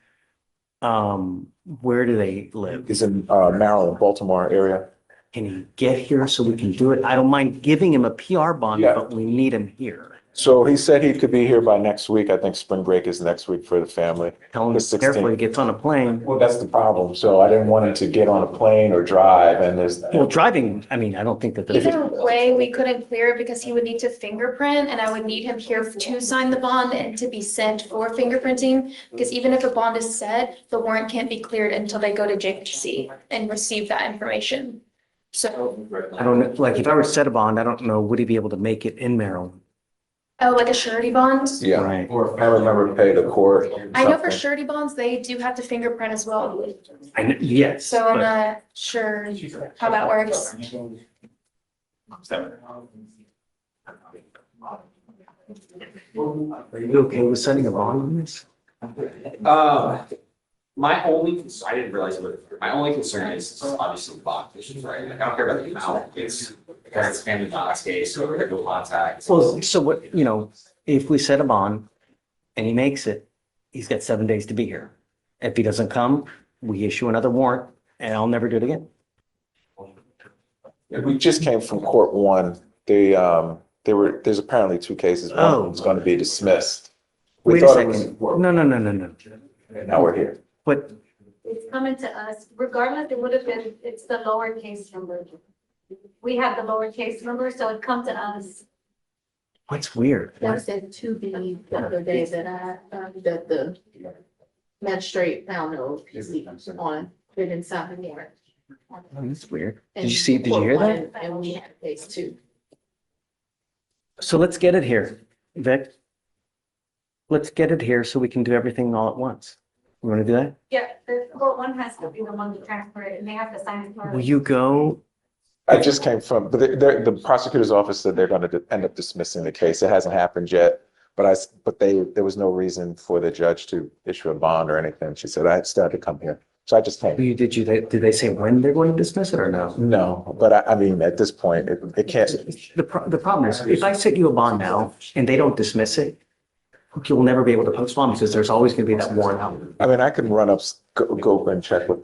Where do they live? He's in Maryland, Baltimore area. Can he get here so we can do it? I don't mind giving him a PR bond, Yeah. but we need him here. So he said he could be here by next week. I think spring break is next week for the family. Tell him The carefully 16th. gets on a plane. Well, that's the problem. So I didn't want him to get on a plane or drive and there's. Well, driving, I mean, I don't think that there's. Either way, we couldn't clear it because he would need to fingerprint and I would need him here to sign the bond and to be sent for fingerprinting. Because even if a bond is set, the warrant can't be cleared until they go to JPC and receive that information. So, I don't know, like if I were to set a bond, I don't know, would he be able to make it in Maryland? oh, like a surety bond? Yeah. Right. Or if I remember pay the court. I know for something. surety bonds, they do have to fingerprint as well. Yes. So I'm but- not sure how that works. Are you okay with setting a bond on this? My only, I didn't realize my only concern is obviously the bond issues, right? Like, I don't care about the amount, it's because it's family violence case, so we're no contact. Well, so what, you know, if we set a bond and he makes it, he's got 7 days to be here. If he doesn't come, we issue another warrant and I'll never do it again. We just came from court one. There's apparently two cases. Oh. One's going to be dismissed. We Wait a thought it was second. important. No. Now we're here. But It's coming to us, regardless, it would have been, it's the lowercase number. We have the lowercase number, so it come to us. what's weird? That said to be the other day that that the magistrate found no PC on, they didn't sign the warrant. Oh, that's weird. Did you hear that? And we had a case too. So let's get it here, Vic. Let's get it here so we can do everything all at once. You want to do that? Yeah, the court one has to be the one to transfer it, and they have to sign it. Will you go? I just came from, but the prosecutor's office said they're going to end up dismissing the case. It hasn't happened yet, but there was no reason for the judge to issue a bond or anything. She said I still had to come here. So I just came. Did they say when they're going to dismiss it or no? No, but I mean, at this point, it can't. The problem is, if I set you a bond now and they don't dismiss it, you'll never be able to post bond because there's always going to be that warrant out. I mean, I can run up, go and check with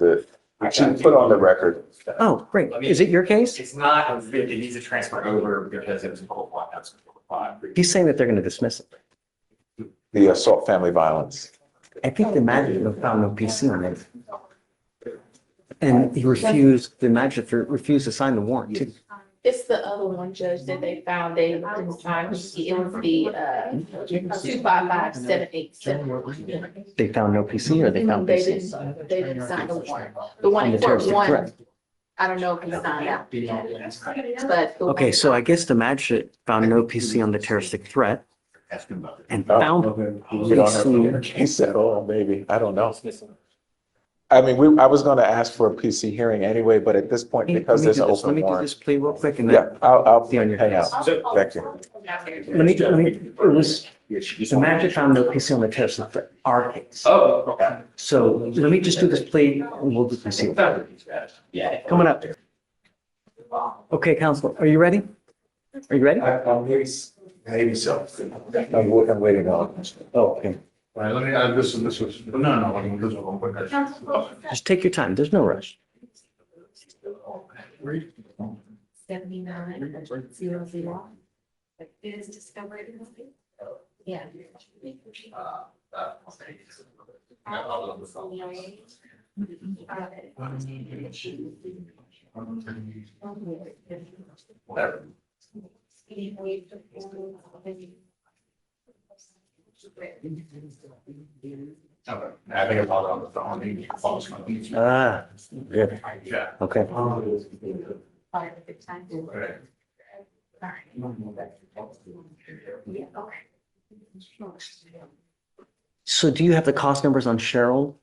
she put on the record. Oh, great. Is it your case? It's not, it needs to transfer over because it was in court one, that's court five. He's saying that they're going to dismiss it. The assault family violence. I think the magistrate found no PC on it. And the magistrate refused to sign the warrant too. It's the other one, Judge, that they found they didn't sign. It was the 255787. They found no PC or they found They PC? didn't sign the warrant. The one On the in court terroristic one, threat. I don't know if he signed out. But. the Okay, one- so I guess the magistrate found no PC on the terroristic threat and found We don't have a PC. case at all, maybe. I don't know. I mean, I was going to ask for a PC hearing anyway, but at this point, because there's an Let open me do warrant. this plea real quick and Yeah, then, I'll be on your hang case. out. Thank you. it was, the magistrate found no PC on the terroristic threat, our case. Oh, okay. So let me just do this plea and we'll do PC. Yeah. Coming up. Okay, counsel, are you ready? Are you ready? Maybe so. I'm waiting on. Oh, okay. Right, let me add this and this was, no, I mean, this one quick. Just take your time. There's no rush. 7900. It is discovered in the state. Yeah. Whatever. Okay, I think I bought it on the phone. Maybe you can follow us on the- Ah, good. Yeah. Okay. Okay. So do you have the cost numbers on Cheryl?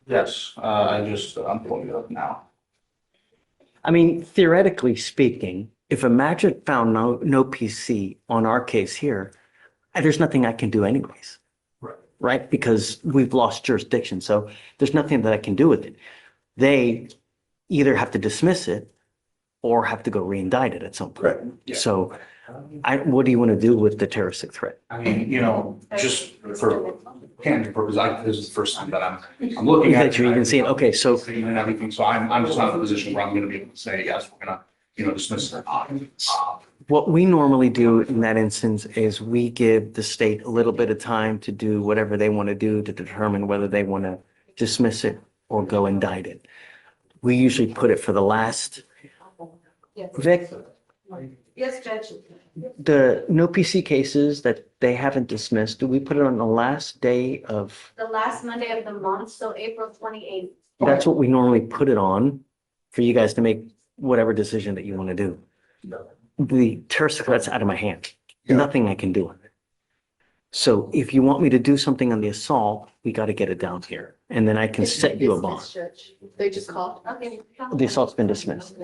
Yes, I'm pulling it up now. I mean, theoretically speaking, if a magistrate found no PC on our case here, there's nothing I can do anyways. Right? Because we've lost jurisdiction. So there's nothing that I can do with it. They either have to dismiss it or have to go re-indict it at some point. Yeah. So what do you want to do with the terroristic threat? I mean, just for candid purposes, this is the first time that I'm looking at it. That you're even seeing, okay, so And everything, so I'm just not in a position where I'm gonna be able to say, yes, we're gonna, dismiss it or not. what we normally do in that instance is we give the state a little bit of time to do whatever they want to do to determine whether they want to dismiss it or go indict it. We usually put it for the last. Vic, Yes, Judge. the no PC cases that they haven't dismissed, do we put it on the last day of, The last Monday of the month, so April 28th. that's what we normally put it on for you guys to make whatever decision that you want to do. The terrorist, that's out of my hand. Nothing I can do on it. So if you want me to do something on the assault, we got to get it down here. And then I can set you a bond. They just called. Okay. The assault's been dismissed.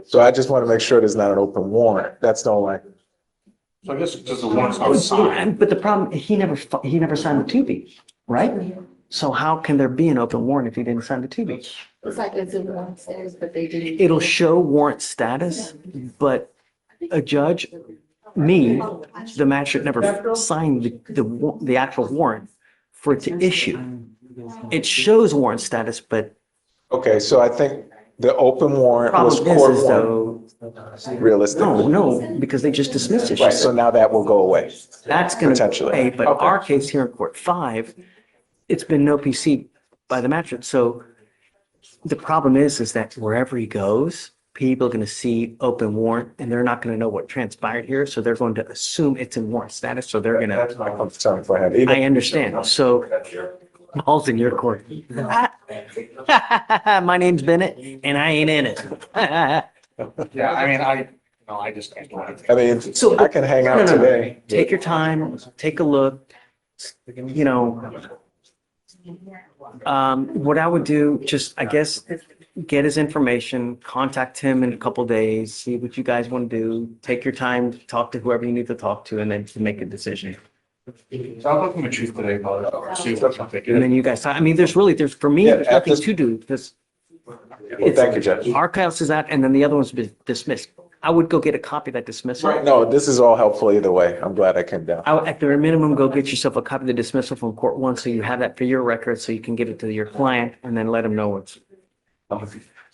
So I just want to make sure there's not an open warrant. That's the only. So I guess because the warrant's not signed. But the problem, he never signed the 2B, right? So how can there be an open warrant if he didn't sign the 2B? It's like it's in one stairs, but they didn't. It'll show warrant status, but a judge, me, the magistrate never signed the actual warrant for it to issue. It shows warrant status, but. Okay, so I think the open warrant was Problem court is warrant, though, realistically. no, because they just dismissed it. Right, so now that will go away. That's gonna go Potentially. away, but Okay. our case here in court 5, it's been no PC by the magistrate. So the problem is that wherever he goes, people are gonna see open warrant and they're not gonna know what transpired here. So they're going to assume it's in warrant status. So they're gonna, That's my concern for him. I understand. So ball's in your court. My name's Bennett and I ain't in it. Yeah, I mean, I just can't do anything. I mean, So- I can hang out No. today. Take your time, take a look, you know. What I would do, just, I guess, get his information, contact him in a couple days, see what you guys want to do, take your time, talk to whoever you need to talk to, and then make a decision. So I'll talk to my chief today about it. See what's up. And then you guys, I mean, there's for me, Yeah, there's at nothing this- to do, because Well, thank you, Judge. Archives is out, and then the other one's been dismissed. I would go get a copy of that dismissal. Right, no, this is all helpful either way. I'm glad I came down. I would, at the minimum, go get yourself a copy of the dismissal from court 1, so you have that for your record, so you can give it to your client, and then let him know what's.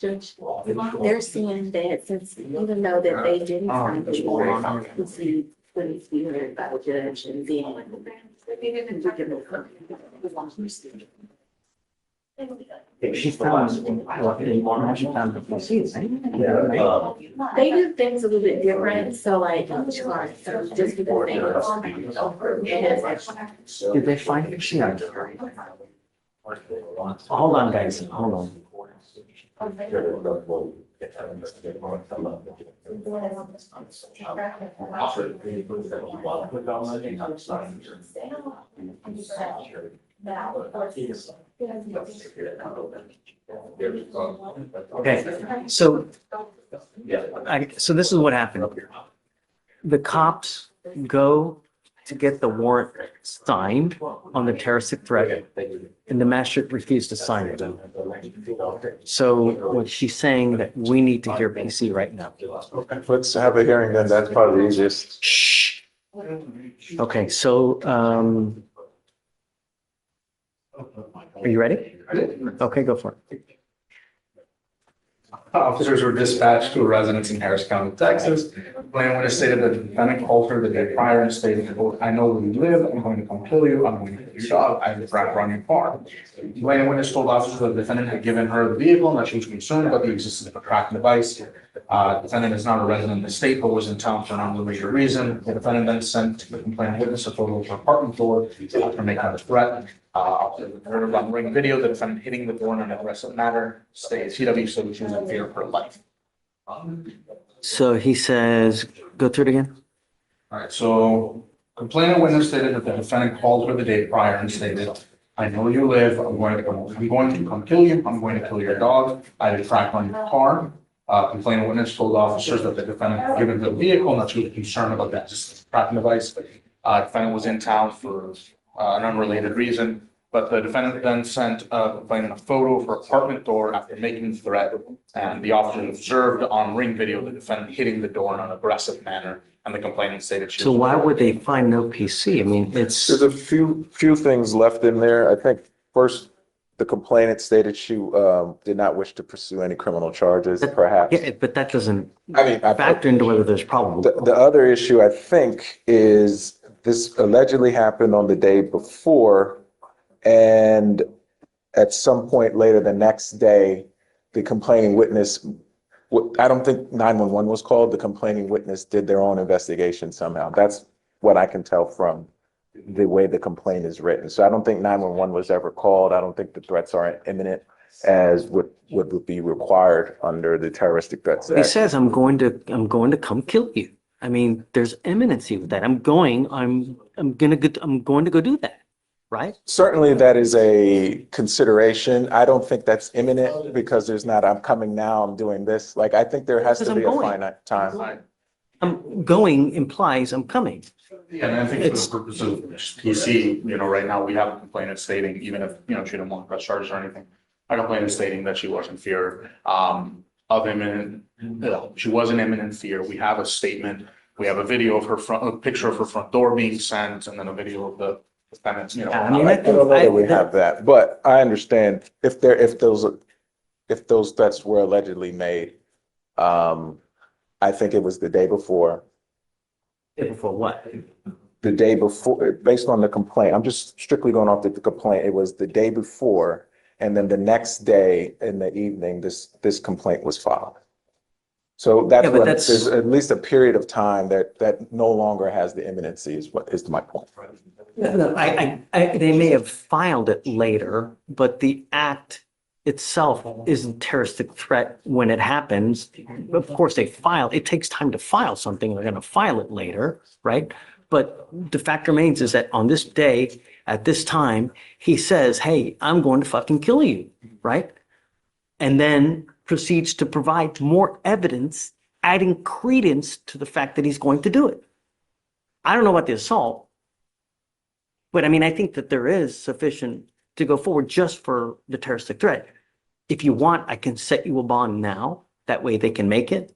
Judge, they're seeing that since, even though that they didn't sign the warrant, it's the, when it's be heard by the judge and then. She found, she found the PC, right? They do things a little bit different, so like, just because they. Did they find it? She Hold on, guys, hold on. Okay, so so this is what happened. The cops go to get the warrant signed on the terroristic threat, and the magistrate refused to sign it. So what she's saying that we need to hear PC right now. Let's have a hearing then. That's probably the easiest. Shh. Okay, so, are you ready? Okay, go for it. Officers were dispatched to a residence in Harris County, Texas. Plaintiff witness stated that the defendant called her the day prior and stated, quote, "I know where you live. I'm going to come kill you. I'm going to kill your dog. I have a trapper on your car." Plaintiff witness told officers that the defendant had given her the vehicle and that she was concerned about the existence of a tracking device. Defendant is not a resident of the state, but was in town for an unrelated reason. The defendant then sent the complaining witness a photo of her apartment door after making the threat. Heard on ring video, the defendant hitting the door in an aggressive manner. States CW said she was in fear of her life. So he says, go through it again. All right, so complainant witness stated that the defendant called her the day prior and stated, "I know you live. I'm going to come kill you. I'm going to kill your dog. I have a track on your car." Complainant witness told officers that the defendant had given the vehicle and that she was concerned about that tracking device. Defendant was in town for an unrelated reason, but the defendant then sent complainant a photo of her apartment door after making the threat, and the officer observed on ring video the defendant hitting the door in an aggressive manner, and the complainant stated she. So why would they find no PC? I mean, it's. There's a few things left in there. I think first, the complainant stated she did not wish to pursue any criminal charges, perhaps. Yeah, but that doesn't I mean, factor into whether there's probable. The other issue, I think, is this allegedly happened on the day before, and at some point later the next day, the complaining witness, I don't think 911 was called, the complaining witness did their own investigation somehow. That's what I can tell from the way the complaint is written. So I don't think 911 was ever called. I don't think the threats are imminent as would be required under the Terroristic Threats He Act. says, I'm going to come kill you. I mean, there's imminency with that. I'm going to go do that, right? Certainly that is a consideration. I don't think that's imminent because there's not, I'm coming now, I'm doing this. Like, I think there has to be a finite time. I'm going implies I'm coming. And I think for the purpose of PC, right now we have a complainant stating, even if, she didn't want to press charges or anything, a complainant stating that she was in fear of imminent, she was in imminent fear. We have a statement, we have a video of a picture of her front door being sent, and then a video of the defendant's, I don't know that we have that, but I understand if those threats were allegedly made, I think it was the day before. Day before what? The day before, based on the complaint. I'm just strictly going off the complaint. It was the day before, and then the next day in the evening, this complaint was filed. So there's at least a period of time that no longer has the imminency is my point. No, they may have filed it later, but the act itself isn't terroristic threat when it happens. Of course, it takes time to file something. They're going to file it later, right? But the fact remains is that on this day, at this time, he says, hey, I'm going to fucking kill you, right? And then proceeds to provide more evidence, adding credence to the fact that he's going to do it. I don't know about the assault, but I mean, I think that there is sufficient to go forward just for the terroristic threat. If you want, I can set you a bond now. That way they can make it.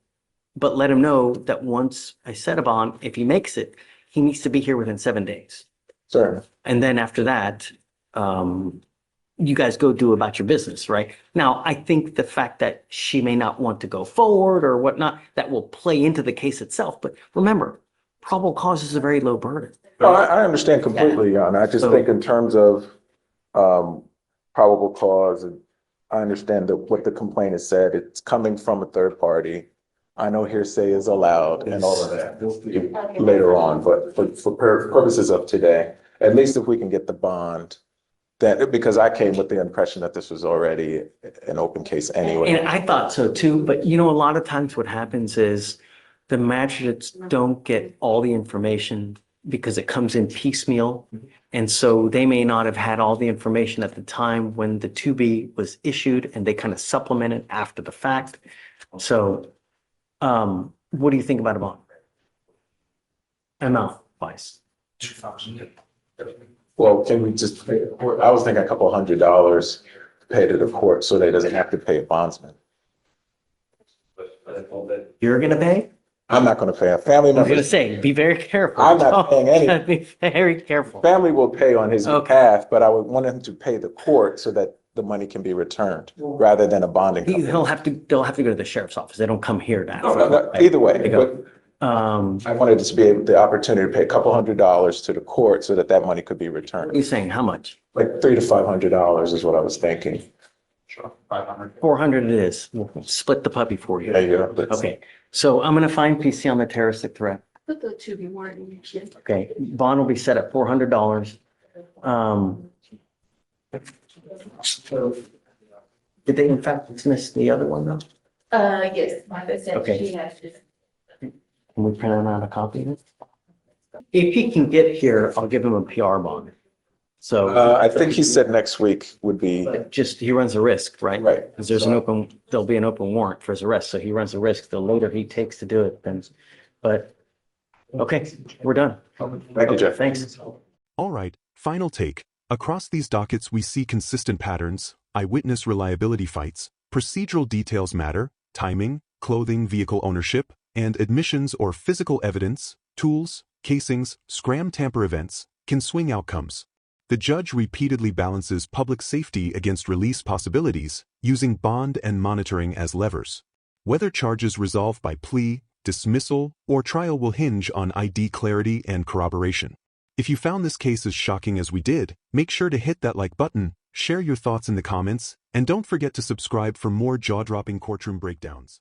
But let him know that once I set a bond, if he makes it, he needs to be here within 7 days. Sure. And then after that, you guys go do about your business, right? Now, I think the fact that she may not want to go forward or whatnot, that will play into the case itself. But remember, probable cause is a very low burden. No, I understand completely, Jan. I just think in terms of probable cause, and I understand that what the complaint has said, it's coming from a third party. I know hearsay is allowed and all of that later on, but for purposes of today, at least if we can get the bond, because I came with the impression that this was already an open case anyway. And I thought so too, but a lot of times what happens is the magistrates don't get all the information because it comes in piecemeal. And so they may not have had all the information at the time when the 2B was issued, and they kind of supplement it after the fact. So what do you think about a bond? Amount wise? 2,000. Well, can we just pay, I was thinking a couple $100 to pay to the court so that he doesn't have to pay a bondsman. You're going to pay? I'm not going to pay. A family I was member. going to say, be very careful. I'm not paying anything. Be very careful. Family will pay on his behalf, but I would want him to pay the court so that the money can be returned rather than a bonding company. They'll have to go to the sheriff's office. They don't come here to ask. No, either way, There you go. but I wanted to be able the opportunity to pay a couple $100 to the court so that money could be returned. You're saying how much? Like $300 to $500 is what I was thinking. Sure, 500. 400 it is. We'll split the puppy for you. There you go. That's- Okay, so I'm going to find PC on the terroristic threat. Put the to be more in your Okay, bond will be set at $400. Did they in fact dismiss the other one though? Yes, Martha said Okay. she has to. Can we print out a copy of it? If he can get here, I'll give him a PR bond. So I think he said next week would be. just, he runs a risk, right? Right. Because there'll be an open warrant for his arrest, so he runs a risk. The later he takes to do it, then, but, okay, we're done. Thank you, Jeff. Thanks. All right, final take. Across these dockets, we see consistent patterns, eyewitness reliability fights, procedural details matter, timing, clothing, vehicle ownership, and admissions or physical evidence, tools, casings, scram tamper events can swing outcomes. The judge repeatedly balances public safety against release possibilities, using bond and monitoring as levers. Whether charges resolve by plea, dismissal, or trial will hinge on ID clarity and corroboration. If you found this case as shocking as we did, make sure to hit that like button, share your thoughts in the comments, and don't forget to subscribe for more jaw-dropping courtroom breakdowns.